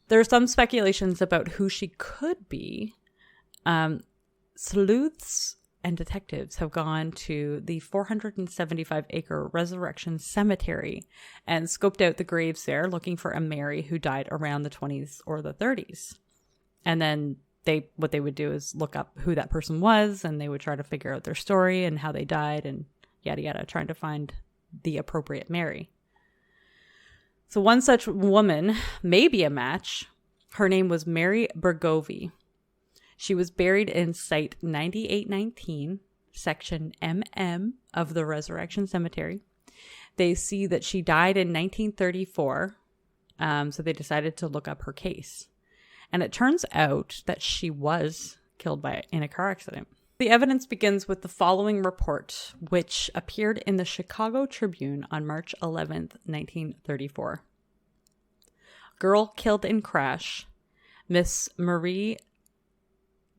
There are some speculations about who she could be. Sleuths and detectives have gone to the 475-acre Resurrection Cemetery and scoped out the graves there, looking for a Mary who died around the 20s or the 30s. And then what they would do is look up who that person was, and they would try to figure out their story and how they died and yada yada, trying to find the appropriate Mary. So one such woman may be a match. Her name was Mary Bergovi. She was buried in Site 9819, Section MM of the Resurrection Cemetery. They see that she died in 1934, so they decided to look up her case. And it turns out that she was killed in a car accident. The evidence begins with the following report, which appeared in the Chicago Tribune on March 11th, 1934. Girl killed in crash. Miss Marie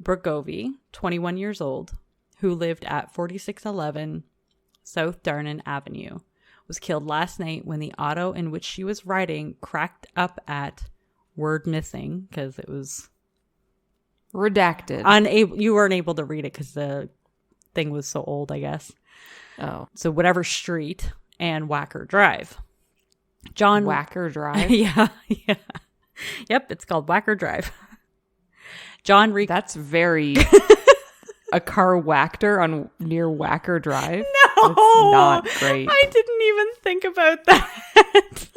Bergovi, 21 years old, who lived at 4611 South Darnan Avenue, was killed last night when the auto in which she was riding cracked up at word missing because it was redacted. You weren't able to read it because the thing was so old, I guess. Oh. So whatever street and Whacker Drive. Whacker Drive? Yeah. Yep, it's called Whacker Drive. John Rico. That's very a car whacked her near Whacker Drive. No, that's not great. I didn't even think about that.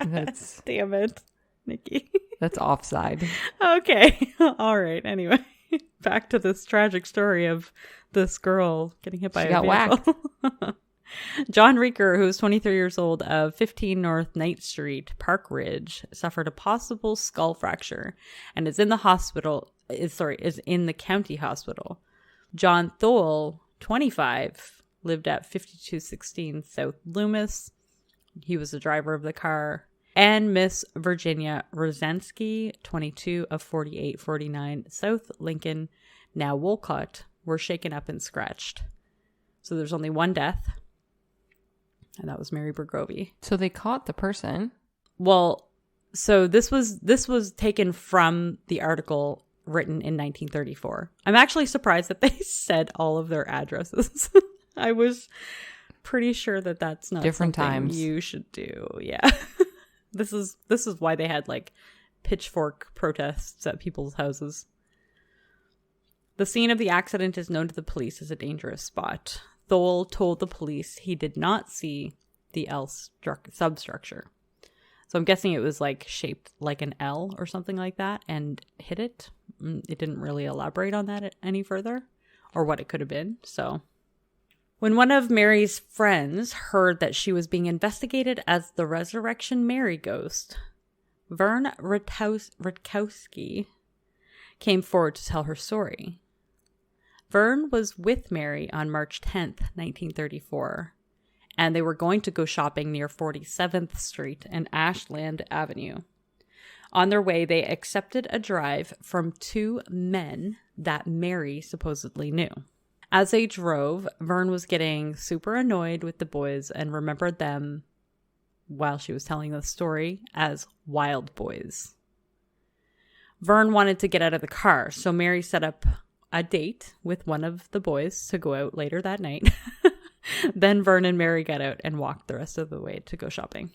That's damn it, Nikki. That's offside. Okay, all right. Anyway, back to this tragic story of this girl getting hit by a vehicle. Whacked. John Reeker, who was 23 years old, of 15 North Knight Street, Park Ridge, suffered a possible skull fracture and is in the hospital. Is in the county hospital. John Thole, 25, lived at 5216 South Loomis. He was the driver of the car. And Miss Virginia Rosansky, 22, of 4849 South Lincoln, now Wolcott, were shaken up and scratched. So there's only one death. And that was Mary Bergovi. So they caught the person. Well, so this was taken from the article written in 1934. I'm actually surprised that they said all of their addresses. I was pretty sure that that's not different something times you should do. Yeah. This is why they had like pitchfork protests at people's houses. The scene of the accident is known to the police as a dangerous spot. Thole told the police he did not see the L substructure. So I'm guessing it was like shaped like an L or something like that and hit it. It didn't really elaborate on that any further or what it could have been. So when one of Mary's friends heard that she was being investigated as the Resurrection Mary ghost, Vern Rutkowski came forward to tell her story. Vern was with Mary on March 10th, 1934, and they were going to go shopping near 47th Street and Ashland Avenue. On their way, they accepted a drive from two men that Mary supposedly knew. As they drove, Vern was getting super annoyed with the boys and remembered them, while she was telling the story, as wild boys. Vern wanted to get out of the car, so Mary set up a date with one of the boys to go out later that night. Then Vern and Mary got out and walked the rest of the way to go shopping.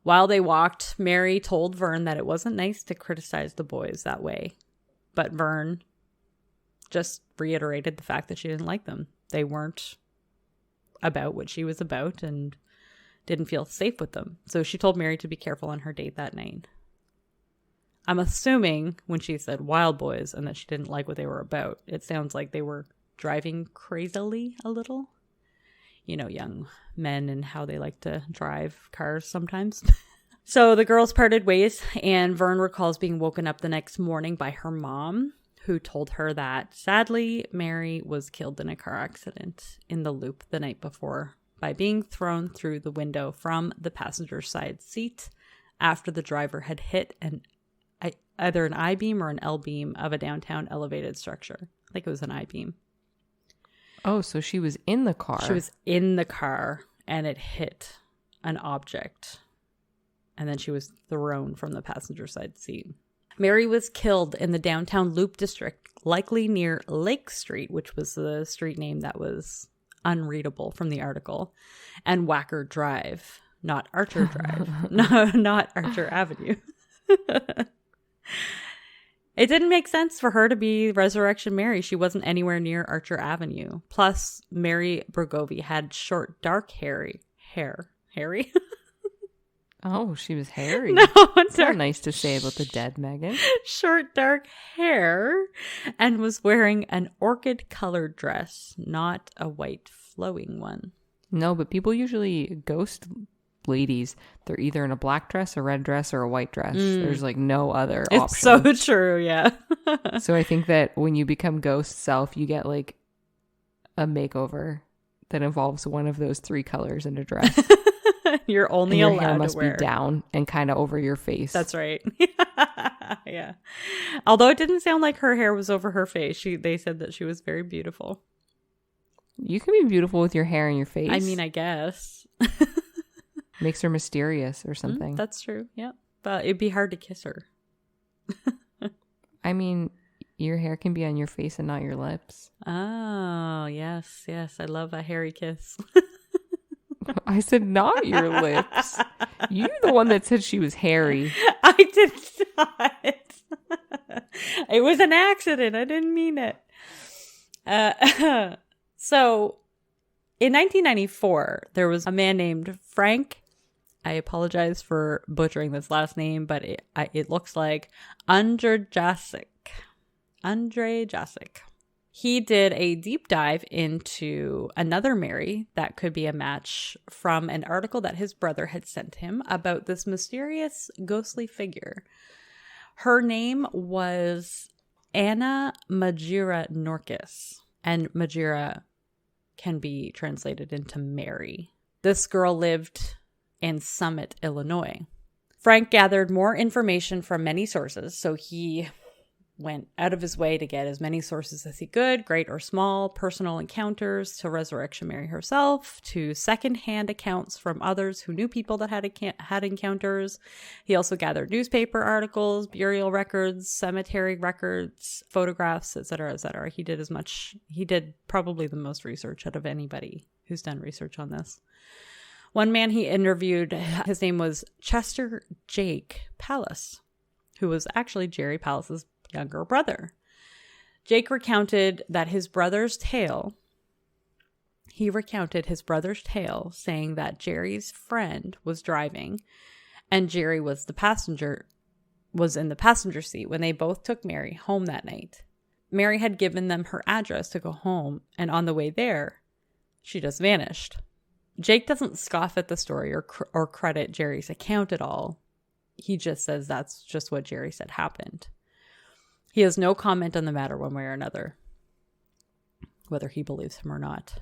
While they walked, Mary told Vern that it wasn't nice to criticize the boys that way. But Vern just reiterated the fact that she didn't like them. They weren't about what she was about and didn't feel safe with them. So she told Mary to be careful on her date that night. I'm assuming when she said wild boys and that she didn't like what they were about, it sounds like they were driving crazily a little. You know, young men and how they like to drive cars sometimes. So the girls parted ways, and Vern recalls being woken up the next morning by her mom, who told her that, sadly, Mary was killed in a car accident in the Loop the night before by being thrown through the window from the passenger side seat after the driver had hit either an I-beam or an L-beam of a downtown elevated structure. I think it was an I-beam. Oh, so she was in the car. She was in the car, and it hit an object. And then she was thrown from the passenger side seat. Mary was killed in the downtown Loop district, likely near Lake Street, which was the street name that was unreadable from the article, and Wacker Drive, not Archer Drive. No, not Archer Avenue. It didn't make sense for her to be Resurrection Mary. She wasn't anywhere near Archer Avenue. Plus, Mary Bergovi had short, dark hair. Hairy? Oh, she was hairy. No, It's not nice to say about the dead, Megan. Short, dark hair, and was wearing an orchid-colored dress, not a white flowing one. No, but people usually ghost ladies. They're either in a black dress, a red dress, or a white dress. There's like no other option. It's so true, yeah. So I think that when you become ghost self, you get like a makeover that involves one of those 3 colors in a dress. You're only and your allowed hair must to wear. be down and kind of over your face. That's right. Yeah. Although it didn't sound like her hair was over her face. They said that she was very beautiful. You can be beautiful with your hair and your face. I mean, I guess. Makes her mysterious or something. That's true. Yeah. But it'd be hard to kiss her. I mean, your hair can be on your face and not your lips. Oh, yes. Yes. I love a hairy kiss. I said not your lips. You're the one that said she was hairy. I did not. It was an accident. I didn't mean it. So, in 1994, there was a man named Frank. I apologize for butchering this last name, but it looks like Andre Jasic. He did a deep dive into another Mary that could be a match from an article that his brother had sent him about this mysterious ghostly figure. Her name was Anna Majira Norkis, and Majira can be translated into Mary. This girl lived in Summit, Illinois. Frank gathered more information from many sources, so he went out of his way to get as many sources as he could, great or small, personal encounters to Resurrection Mary herself, to secondhand accounts from others who knew people that had encounters. He also gathered newspaper articles, burial records, cemetery records, photographs, etc., etc. He did probably the most research out of anybody who's done research on this. One man he interviewed, his name was Chester Jake Pallas, who was actually Jerry Pallas's younger brother. Jake recounted his brother's tale, saying that Jerry's friend was driving and Jerry was in the passenger seat when they both took Mary home that night. Mary had given them her address to go home, and on the way there, she just vanished. Jake doesn't scoff at the story or credit Jerry's account at all. He just says that's just what Jerry said happened. He has no comment on the matter one way or another, whether he believes him or not.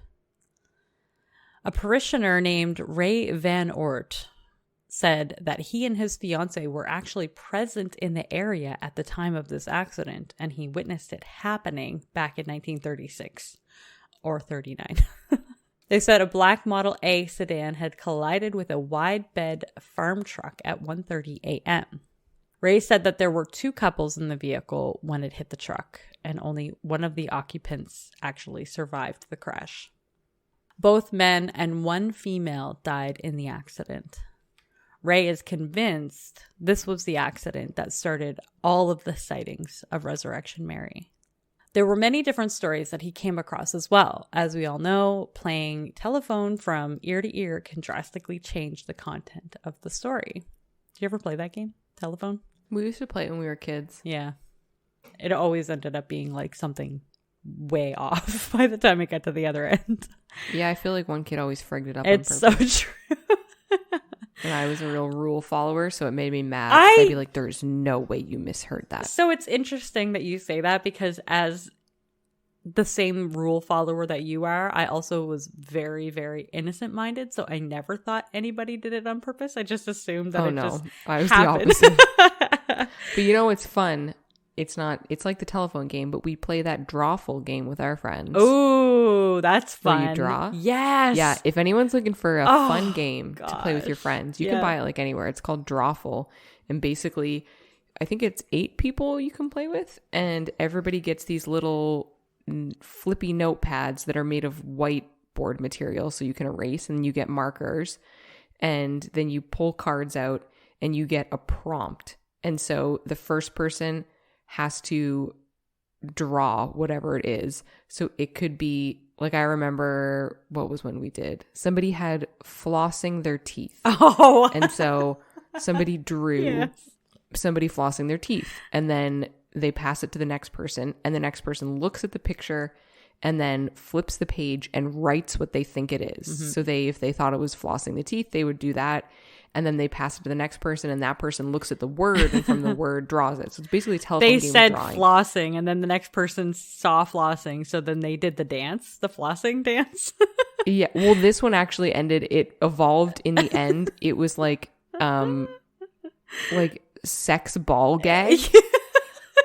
A parishioner named Ray Van Oort said that he and his fiancée were actually present in the area at the time of this accident, and he witnessed it happening back in 1936 or 39. They said a black Model A sedan had collided with a wide bed farm truck at 1:30 a.m. Ray said that there were 2 couples in the vehicle when it hit the truck, and only one of the occupants actually survived the crash. Both men and 1 female died in the accident. Ray is convinced this was the accident that started all of the sightings of Resurrection Mary. There were many different stories that he came across as well. As we all know, playing telephone from ear to ear can drastically change the content of the story. Did you ever play that game? Telephone? We used to play it when we were kids. Yeah. It always ended up being like something way off by the time it got to the other end. Yeah, I feel like one kid always frigged it up It's on purpose. so true. And I was a real rule follower, so it made me mad. I'd be like, there's no way you misheard that. So it's interesting that you say that, because as the same rule follower that you are, I also was very, very innocent-minded, so I never thought anybody did it on purpose. I just assumed that just I was happened. the opposite. But you know, it's fun. It's like the telephone game, but we play that Drawful game with our friends. Oh, that's fun. Where you draw. Yes. Yeah, if anyone's looking for a fun game to play with your friends, you can buy it like anywhere. It's called Drawful. And basically, I think it's 8 people you can play with, and everybody gets these little flippy notepads that are made of whiteboard material, so you can erase, and you get markers, and then you pull cards out and you get a prompt. And so the first person has to draw whatever it is. So it could be, like, I remember, what was when we did? Somebody had flossing their teeth. Oh. And so somebody drew somebody flossing their teeth. And then they pass it to the next person. And the next person looks at the picture and then flips the page and writes what they think it is. Mm-hmm. So if they thought it was flossing the teeth, they would do that. And then they pass it to the next person, and that person looks at the word and from the word draws it. So it's basically a telephone game. They said drawing. flossing, and then the next person saw flossing. So then they did the dance, the flossing dance. Yeah. Well, this one actually ended. It evolved in the end. It was like sex ball gag.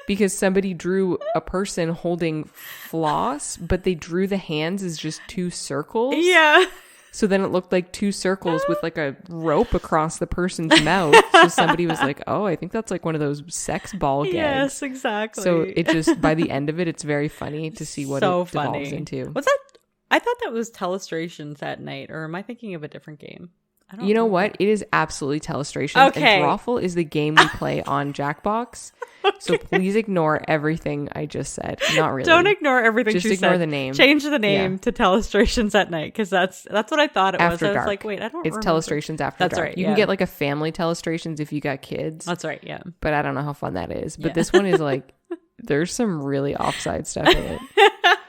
Because somebody drew a person holding floss, but they drew the hands as just 2 circles. Yeah. So then it looked like 2 circles with like a rope across the person's mouth. So somebody was like, oh, I think that's like one of those sex ball gags. Yes, exactly. So it just, by the end of it, it's very funny to see what it devolves into. What's that? I thought that was Telestrations at night, or am I thinking of a different game? I don't You know remember. what? It is absolutely Telestrations. Okay. And Drawful is the game we play on Jackbox. Okay. So please ignore everything I just said. Not really. Don't ignore everything Just she ignore said. the name. Change the name to Telestrations at night, because that's what I thought it After was. I dark. was like, wait, I don't It's remember. Telestrations After That's Dark. right, You yeah. can get like a family Telestrations if you got kids. That's right, yeah. But I don't know how fun that is. But Yeah. this one is like, there's some really offside stuff in it.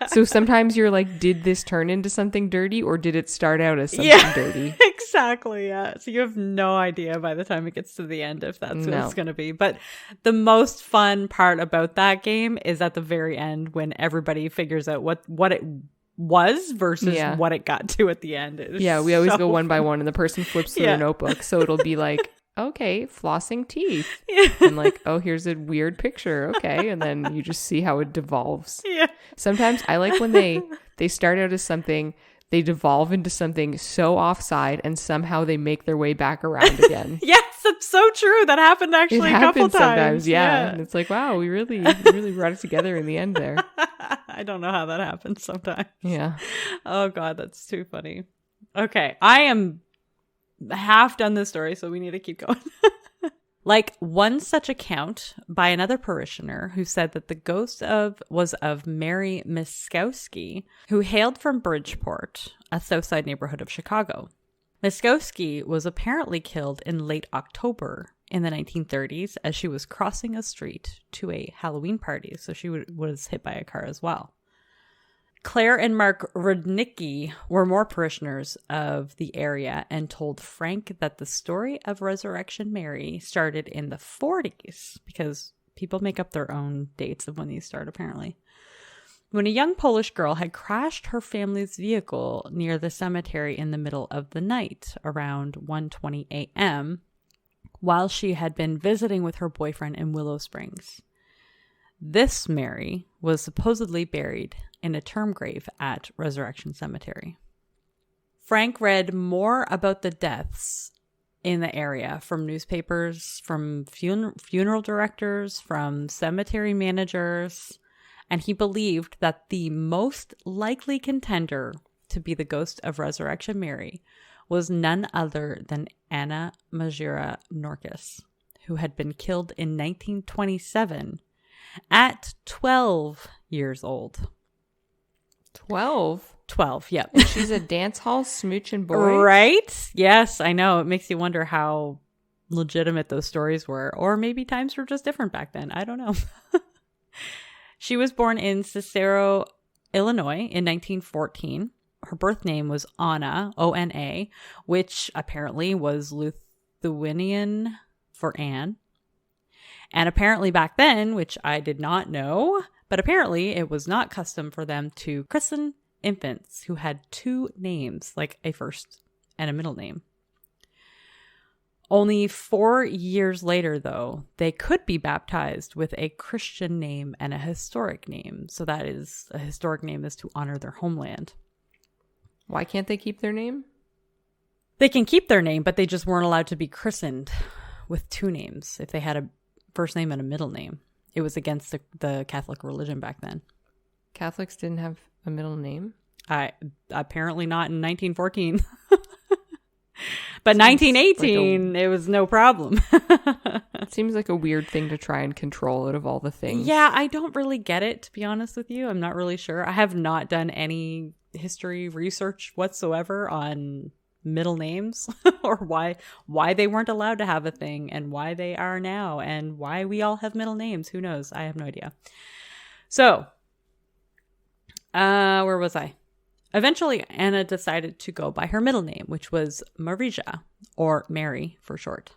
So sometimes you're like, did this turn into something dirty, or did it start out as something dirty? Exactly, yeah. So you have no idea by the time it gets to the end if that's what No. it's going to be. But the most fun part about that game is at the very end, when everybody figures out what it was versus what it got to at the end. Yeah, we always so go one by one, and the person flips through their notebook. So it'll be like, okay, flossing teeth. Yeah. And like, oh, here's a weird picture. Okay. And then you just see how it devolves. Yeah. Sometimes I like when they start out as something, they devolve into something so offside, and somehow they make their way back around again. Yes, it's so true. That happened actually It a couple happens sometimes, times. yeah. And it's like, wow, we really brought it together in the end there. I don't know how that happens sometimes. Yeah. Oh God, that's too funny. Okay, I am half done this story, so we need to keep going. Like one such account by another parishioner who said that the ghost was of Mary Miskowski, who hailed from Bridgeport, a South Side neighborhood of Chicago. Miskowski was apparently killed in late October in the 1930s as she was crossing a street to a Halloween party, so she was hit by a car as well. Claire and Mark Rudnicki were more parishioners of the area and told Frank that the story of Resurrection Mary started in the 40s, because people make up their own dates of when these start, apparently. When a young Polish girl had crashed her family's vehicle near the cemetery in the middle of the night, around 1:20 a.m., while she had been visiting with her boyfriend in Willow Springs. This Mary was supposedly buried in a term grave at Resurrection Cemetery. Frank read more about the deaths in the area from newspapers, from funeral directors, from cemetery managers, and he believed that the most likely contender to be the ghost of Resurrection Mary was none other than Anna Majera Norkus, who had been killed in 1927 at 12 years old. 12? 12, yep. She's a dance hall smooching boy. Right? Yes, I know. It makes you wonder how legitimate those stories were. Or maybe times were just different back then. I don't know. She was born in Cicero, Illinois in 1914. Her birth name was Anna, O-N-A, which apparently was Lithuanian for Anne. And apparently back then, which I did not know, but apparently it was not custom for them to christen infants who had 2 names, like a first and a middle name. Only 4 years later, though, they could be baptized with a Christian name and a historic name. So that is, a historic name is to honor their homeland. Why can't they keep their name? They can keep their name, but they just weren't allowed to be christened with 2 names. If they had a first name and a middle name. It was against the Catholic religion back then. Catholics didn't have a middle name? Apparently not in 1914. But 1918, it was no problem. It seems like a weird thing to try and control out of all the things. Yeah, I don't really get it, to be honest with you. I'm not really sure. I have not done any history research whatsoever on middle names or why they weren't allowed to have a thing and why they are now and why we all have middle names. Who knows? I have no idea. So, where was I? Eventually, Anna decided to go by her middle name, which was Marija, or Mary for short.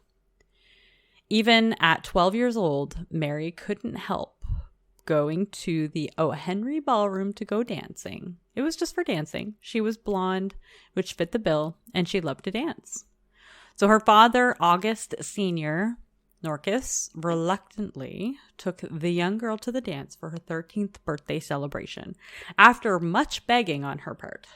Even at 12 years old, Mary couldn't help going to the O. Henry Ballroom to go dancing. It was just for dancing. She was blonde, which fit the bill, and she loved to dance. So her father, August Sr., Norcus, reluctantly took the young girl to the dance for her 13th birthday celebration, after much begging on her part.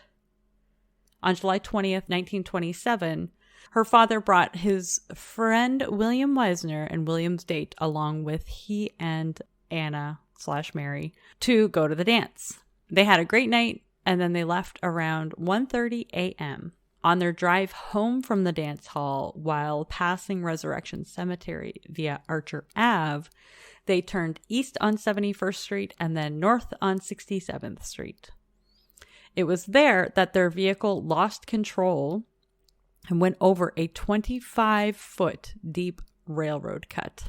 On July 20th, 1927, her father brought his friend William Wisner and William's date along with he and Anna/Mary to go to the dance. They had a great night, and then they left around 1:30 a.m. On their drive home from the dance hall, while passing Resurrection Cemetery via Archer Ave, they turned east on 71st Street and then north on 67th Street. It was there that their vehicle lost control and went over a 25-foot deep railroad cut.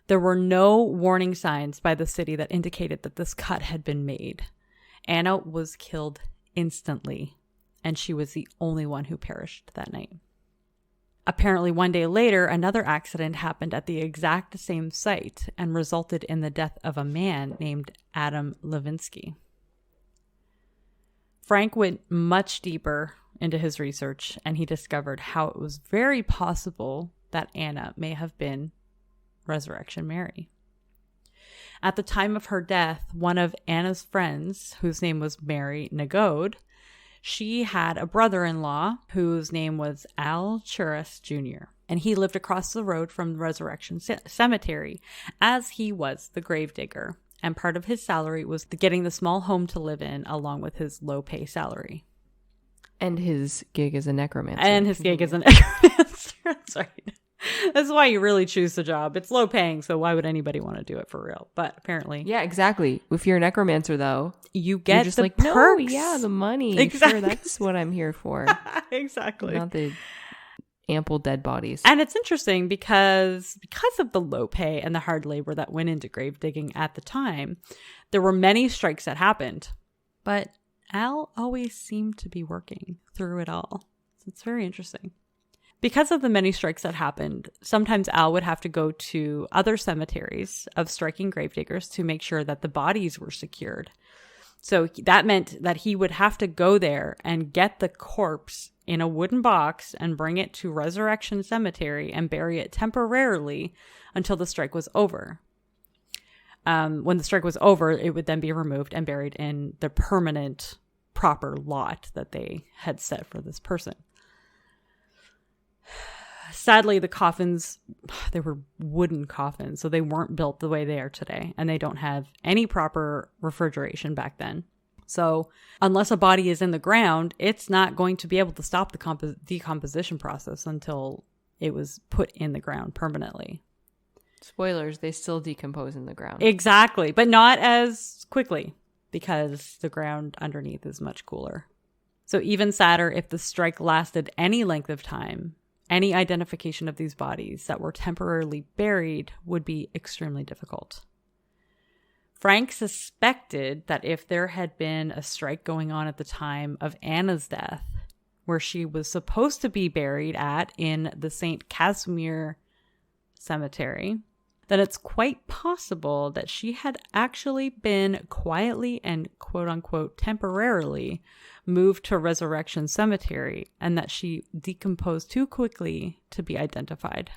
There were no warning signs by the city that indicated that this cut had been made. Anna was killed instantly, and she was the only one who perished that night. Apparently, one day later, another accident happened at the exact same site and resulted in the death of a man named Adam Levinsky. Frank went much deeper into his research, and he discovered how it was very possible that Anna may have been Resurrection Mary. At the time of her death, one of Anna's friends, whose name was Mary Nagode, she had a brother-in-law whose name was Al Churas Jr., and he lived across the road from the Resurrection Cemetery, as he was the gravedigger, and part of his salary was getting the small home to live in along with his low-pay salary. And his gig as a necromancer. That's right. That's why you really choose the job. It's low paying, so why would anybody want to do it for real? But apparently. Yeah, exactly. If you're a necromancer, though, you get just the like, perks. No, yeah, the money. Exactly. Sure, that's what I'm here for. Exactly. Not the ample dead bodies. And it's interesting because of the low pay and the hard labor that went into grave digging at the time, there were many strikes that happened. But Al always seemed to be working through it all. So it's very interesting. Because of the many strikes that happened, sometimes Al would have to go to other cemeteries of striking gravediggers to make sure that the bodies were secured. So that meant that he would have to go there and get the corpse in a wooden box and bring it to Resurrection Cemetery and bury it temporarily until the strike was over. When the strike was over, it would then be removed and buried in the permanent proper lot that they had set for this person. Sadly, the coffins, they were wooden coffins, so they weren't built the way they are today, and they don't have any proper refrigeration back then. So unless a body is in the ground, it's not going to be able to stop the decomposition process until it was put in the ground permanently. Spoilers, they still decompose in the ground. Exactly, but not as quickly because the ground underneath is much cooler. So even sadder, if the strike lasted any length of time, any identification of these bodies that were temporarily buried would be extremely difficult. Frank suspected that if there had been a strike going on at the time of Anna's death, where she was supposed to be buried in the St. Casimir Cemetery, then it's quite possible that she had actually been quietly and quote-unquote temporarily moved to Resurrection Cemetery and that she decomposed too quickly to be identified.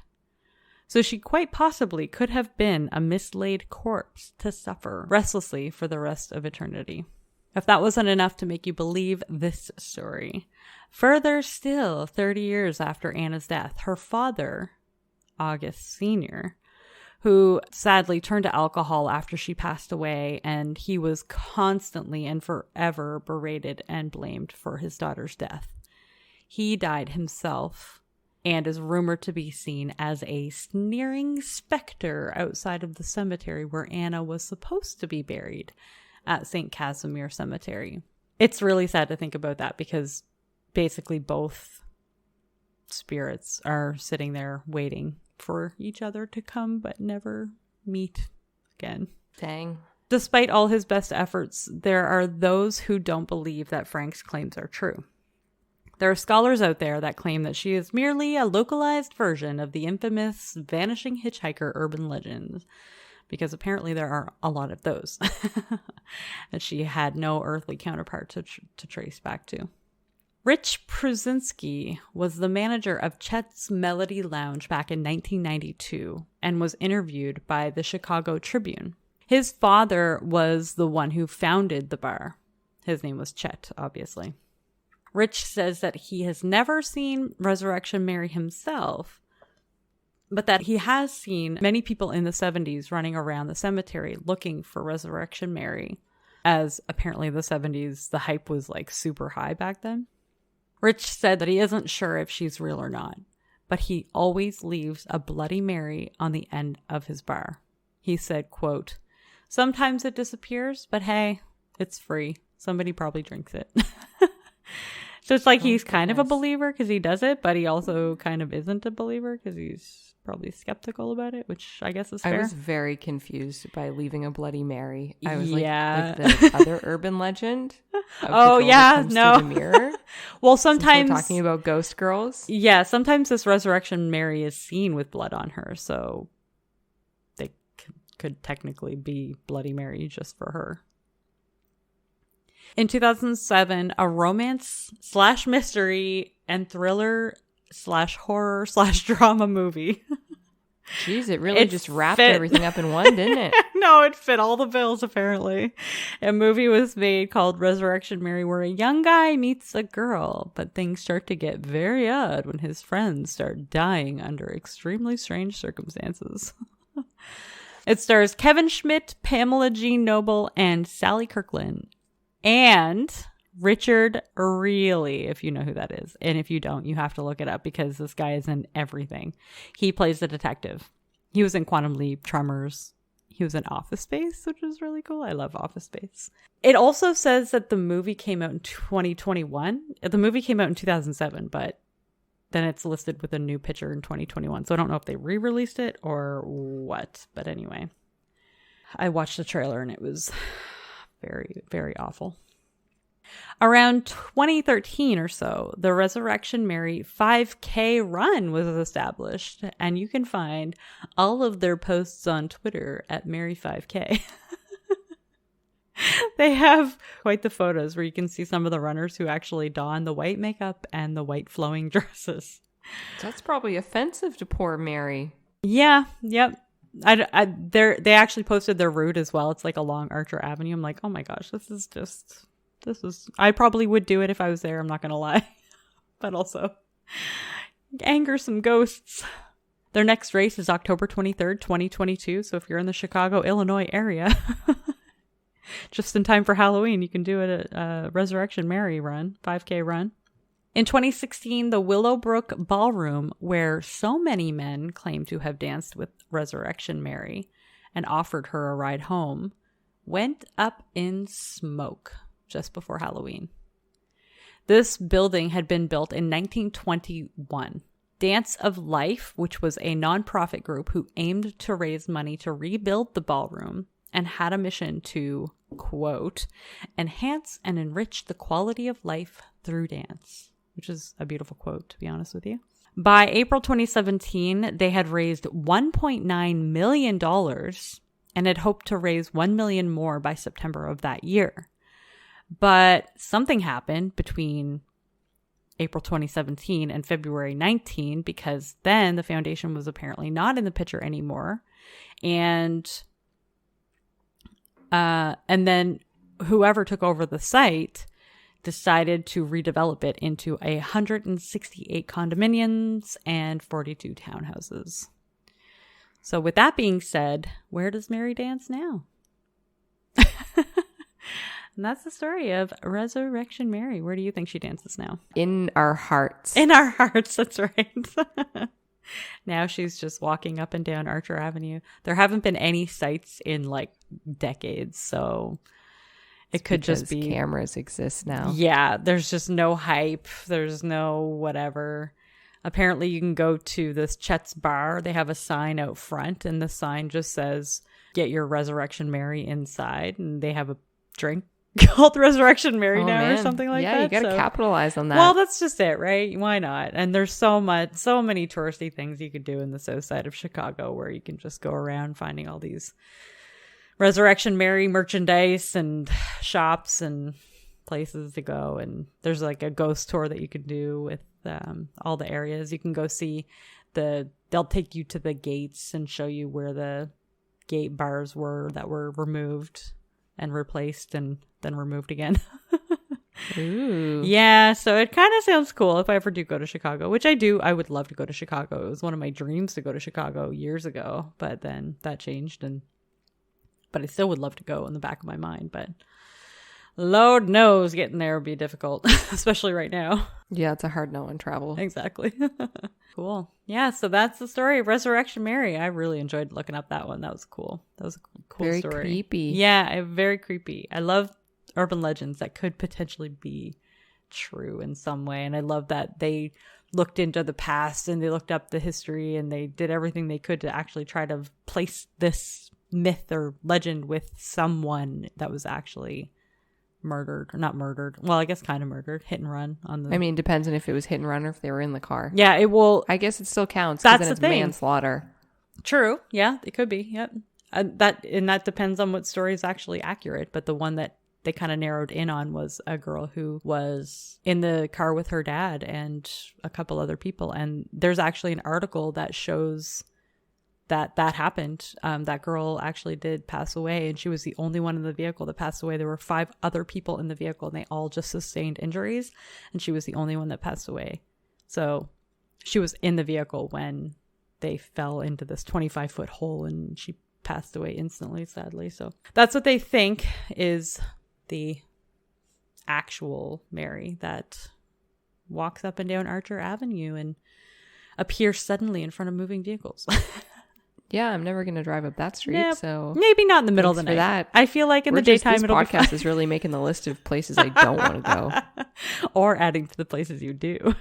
So she quite possibly could have been a mislaid corpse to suffer restlessly for the rest of eternity. If that wasn't enough to make you believe this story, further still, 30 years after Anna's death, her father, August Sr., who sadly turned to alcohol after she passed away, and he was constantly and forever berated and blamed for his daughter's death. He died himself and is rumored to be seen as a sneering specter outside of the cemetery where Anna was supposed to be buried at St. Casimir Cemetery. It's really sad to think about that because basically both spirits are sitting there waiting for each other to come but never meet again. Dang. Despite all his best efforts, there are those who don't believe that Frank's claims are true. There are scholars out there that claim that she is merely a localized version of the infamous vanishing hitchhiker urban legend, because apparently there are a lot of those. And she had no earthly counterpart to trace back to. Rich Prusinski was the manager of Chet's Melody Lounge back in 1992 and was interviewed by the Chicago Tribune. His father was the one who founded the bar. His name was Chet, obviously. Rich says that he has never seen Resurrection Mary himself, but that he has seen many people in the 70s running around the cemetery looking for Resurrection Mary, as apparently the 70s, the hype was like super high back then. Rich said that he isn't sure if she's real or not, but he always leaves a Bloody Mary on the end of his bar. He said, quote, "Sometimes it disappears, but hey, it's free. Somebody probably drinks it." So it's like he's kind of a believer because he does it, but he also kind of isn't a believer because he's probably skeptical about it, which I guess is fair. I was very confused by leaving a Bloody Mary. I was Yeah. like the other urban legend. Of Oh, the girl yeah, that comes no. to the mirror. Well, Since sometimes we're talking about ghost girls. Yeah, sometimes this Resurrection Mary is seen with blood on her, so they could technically be Bloody Mary just for her. In 2007, a romance/mystery and thriller/horror/drama movie. Jeez, it really just wrapped fit. everything up in one, didn't it? No, it fit all the bills, apparently. A movie was made called Resurrection Mary, where a young guy meets a girl, but things start to get very odd when his friends start dying under extremely strange circumstances. It stars Kevin Schmidt, Pamela Jean Noble, and Sally Kirkland. And Richard Reilly, if you know who that is. And if you don't, you have to look it up because this guy is in everything. He plays the detective. He was in Quantum Leap, Tremors. He was in Office Space, which is really cool. I love Office Space. It also says that the movie came out in 2021. The movie came out in 2007, but then it's listed with a new picture in 2021. So I don't know if they re-released it or what. But anyway, I watched the trailer and it was very, very awful. Around 2013 or so, the Resurrection Mary 5K run was established, and you can find all of their posts on Twitter at Mary5K. They have quite the photos where you can see some of the runners who actually don the white makeup and the white flowing dresses. That's probably offensive to poor Mary. Yeah, yep. They actually posted their route as well. It's like along Archer Avenue. I'm like, oh my gosh, this is I probably would do it if I was there. I'm not going to lie. But also anger some ghosts. Their next race is October 23rd, 2022. So if you're in the Chicago, Illinois area, just in time for Halloween, you can do it at Resurrection Mary run, 5K run. In 2016, the Willowbrook Ballroom, where so many men claim to have danced with Resurrection Mary and offered her a ride home, went up in smoke just before Halloween. This building had been built in 1921. Dance of Life, which was a nonprofit group who aimed to raise money to rebuild the ballroom and had a mission to, quote, enhance and enrich the quality of life through dance, which is a beautiful quote, to be honest with you. By April 2017, they had raised $1.9 million and had hoped to raise $1 million more by September of that year. But something happened between April 2017 and February 19, because then the foundation was apparently not in the picture anymore. And then whoever took over the site decided to redevelop it into 168 condominiums and 42 townhouses. So with that being said, where does Mary dance now? And that's the story of Resurrection Mary. Where do you think she dances now? In our hearts. In our hearts, that's right. Now she's just walking up and down Archer Avenue. There haven't been any sights in like decades, so it could just be cameras exist now. Yeah, there's just no hype. There's no whatever. Apparently you can go to this Chet's bar. They have a sign out front, and the sign just says, "Get your Resurrection Mary inside." And they have a drink called Resurrection Mary now or something like that. Yeah, you got to capitalize on that. Well, that's just it, right? Why not? And there's so many touristy things you could do in the south side of Chicago where you can just go around finding all these Resurrection Mary merchandise and shops and places to go. And there's like a ghost tour that you can do with all the areas. You can go see they'll take you to the gates and show you where the gate bars were that were removed and replaced and then removed again. Ooh. Yeah, so it kind of sounds cool if I ever do go to Chicago, which I do. I would love to go to Chicago. It was one of my dreams to go to Chicago years ago, but then that changed. But I still would love to go in the back of my mind. But Lord knows getting there would be difficult, especially right now. Yeah, it's a hard no on travel. Exactly. Cool. Yeah, so that's the story of Resurrection Mary. I really enjoyed looking up that one. That was cool. That was a cool very story. Very creepy. Yeah, very creepy. I love urban legends that could potentially be true in some way. And I love that they looked into the past and they looked up the history and they did everything they could to actually try to place this myth or legend with someone that was actually murdered, or not murdered. Well, I guess kind of murdered, hit and run on the. I mean, it depends on if it was hit and run or if they were in the car. Yeah, it will. I guess it still counts. That's then the it's thing. Manslaughter. True. Yeah, it could be. Yep. That depends on what story is actually accurate. But the one that they kind of narrowed in on was a girl who was in the car with her dad and a couple other people. And there's actually an article that shows that happened. That girl actually did pass away, and she was the only one in the vehicle that passed away. There were 5 other people in the vehicle, and they all just sustained injuries, and she was the only one that passed away. So she was in the vehicle when they fell into this 25-foot hole, and she passed away instantly, sadly. So that's what they think is the actual Mary that walks up and down Archer Avenue and appears suddenly in front of moving vehicles. Yeah, I'm never going to drive up that street, Yep. so maybe not in the middle of the night. that. I feel like in the daytime this it'll be podcast fine. is really making the list of places I don't want to go. Or adding to the places you do.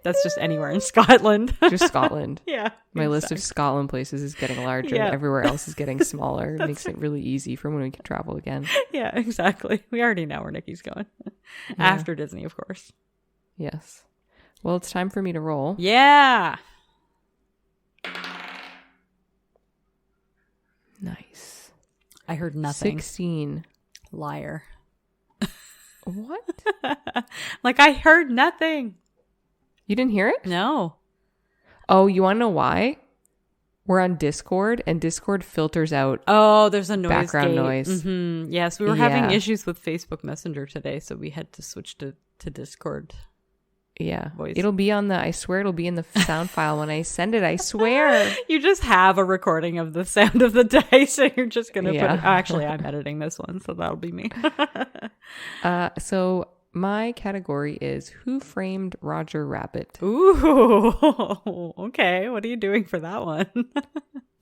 That's just anywhere in Scotland. Just Scotland. Yeah. My list of Scotland places is getting larger. Yeah. Everywhere else is getting smaller. It makes it really easy for when we can travel again. Yeah, exactly. We already know where Nikki's going. After Disney, of course. Yes. Well, it's time for me to roll. Yeah. Nice. I heard nothing. 16. Liar. What? Like, I heard nothing. You didn't hear it? No. Oh, you want to know why? We're on Discord, and Discord filters out Oh, there's a noise background gate. noise. Mm-hmm. Yes, we were having issues with Facebook Messenger today, so we had to switch to Discord. Yeah. Voice. It'll be I swear it'll be in the sound file when I send it. I swear. You just have a recording of the sound of the dice, and you're just going to Yeah. put it. Oh, actually, I'm editing this one, so that'll be me. So my category is Who Framed Roger Rabbit? Ooh, okay. What are you doing for that one?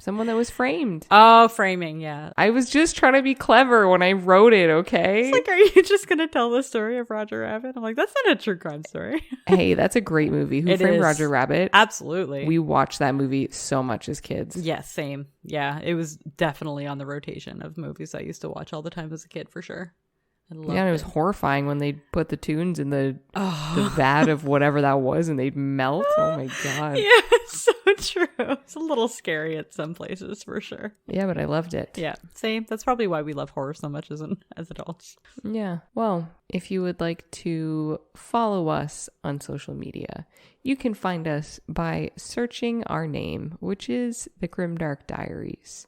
Someone that was framed. Oh, framing, yeah. I was just trying to be clever when I wrote it, okay? It's like, are you just going to tell the story of Roger Rabbit? I'm like, that's not a true crime story. Hey, that's a great movie. Who It Framed is. Roger Rabbit? Absolutely. We watched that movie so much as kids. Yeah, same. Yeah, it was definitely on the rotation of movies I used to watch all the time as a kid, for sure. I loved Yeah, and it was horrifying when they put the tunes in the vat of whatever that was and they'd melt. Oh my God. Yeah, it's so true. It's a little scary at some places, for sure. Yeah, but I loved it. Yeah, same. That's probably why we love horror so much as adults. Yeah. Well, if you would like to follow us on social media, you can find us by searching our name, which is The Grimdark Diaries.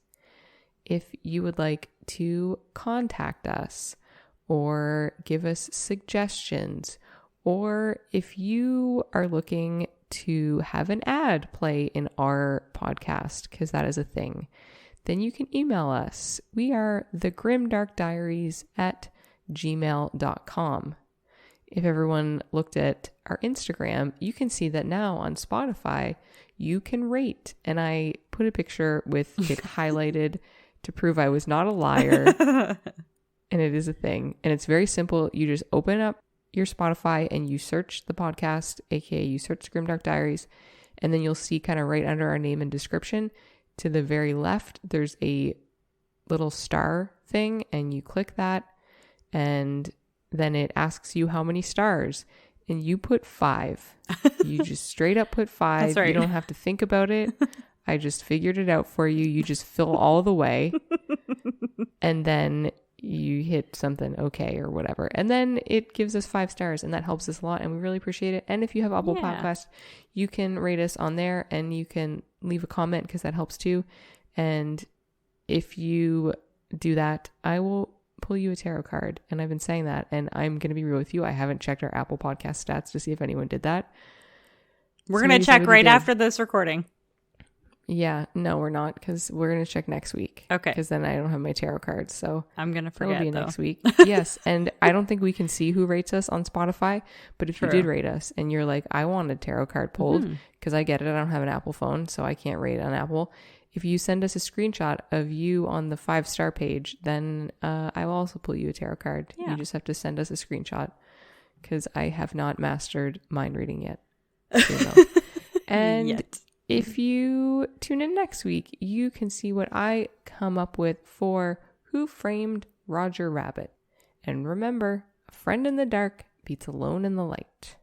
If you would like to contact us or give us suggestions, or if you are looking to have an ad play in our podcast, because that is a thing, then you can email us. We are thegrimdarkdiaries@gmail.com. If everyone looked at our Instagram, you can see that now on Spotify, you can rate. And I put a picture with it highlighted to prove I was not a liar. And it is a thing. And it's very simple. You just open up your Spotify and you search the podcast, aka you search Grimdark Diaries, and then you'll see kind of right under our name and description to the very left, there's a little star thing, and you click that, and then it asks you how many stars, and you put 5. You just straight up put 5. That's right. You don't have to think about it. I just figured it out for you. You just fill all the way, and then you hit something okay or whatever, and then it gives us 5 stars, and that helps us a lot, and we really appreciate it. And if you have Apple Podcasts, you can rate us on there, and you can leave a comment, because that helps too. And if you do that, I will pull you a tarot card. And I've been saying that, and I'm going to be real with you, I haven't checked our Apple Podcast stats to see if anyone did that. We're going to check right after this recording. Yeah, no, we're not, because we're going to check next week. Okay. Because then I don't have my tarot cards, so I'm going to forget, it'll be though. next week. Yes, and I don't think we can see who rates us on Spotify, but if you did rate us and you're like, I want a tarot card pulled, because I get it, I don't have an Apple phone, so I can't rate on Apple. If you send us a screenshot of you on the 5-star page, then I will also pull you a tarot card. Yeah. You just have to send us a screenshot, because I have not mastered mind reading yet. So, no. And if you tune in next week, you can see what I come up with for Who Framed Roger Rabbit. And remember, a friend in the dark beats alone in the light.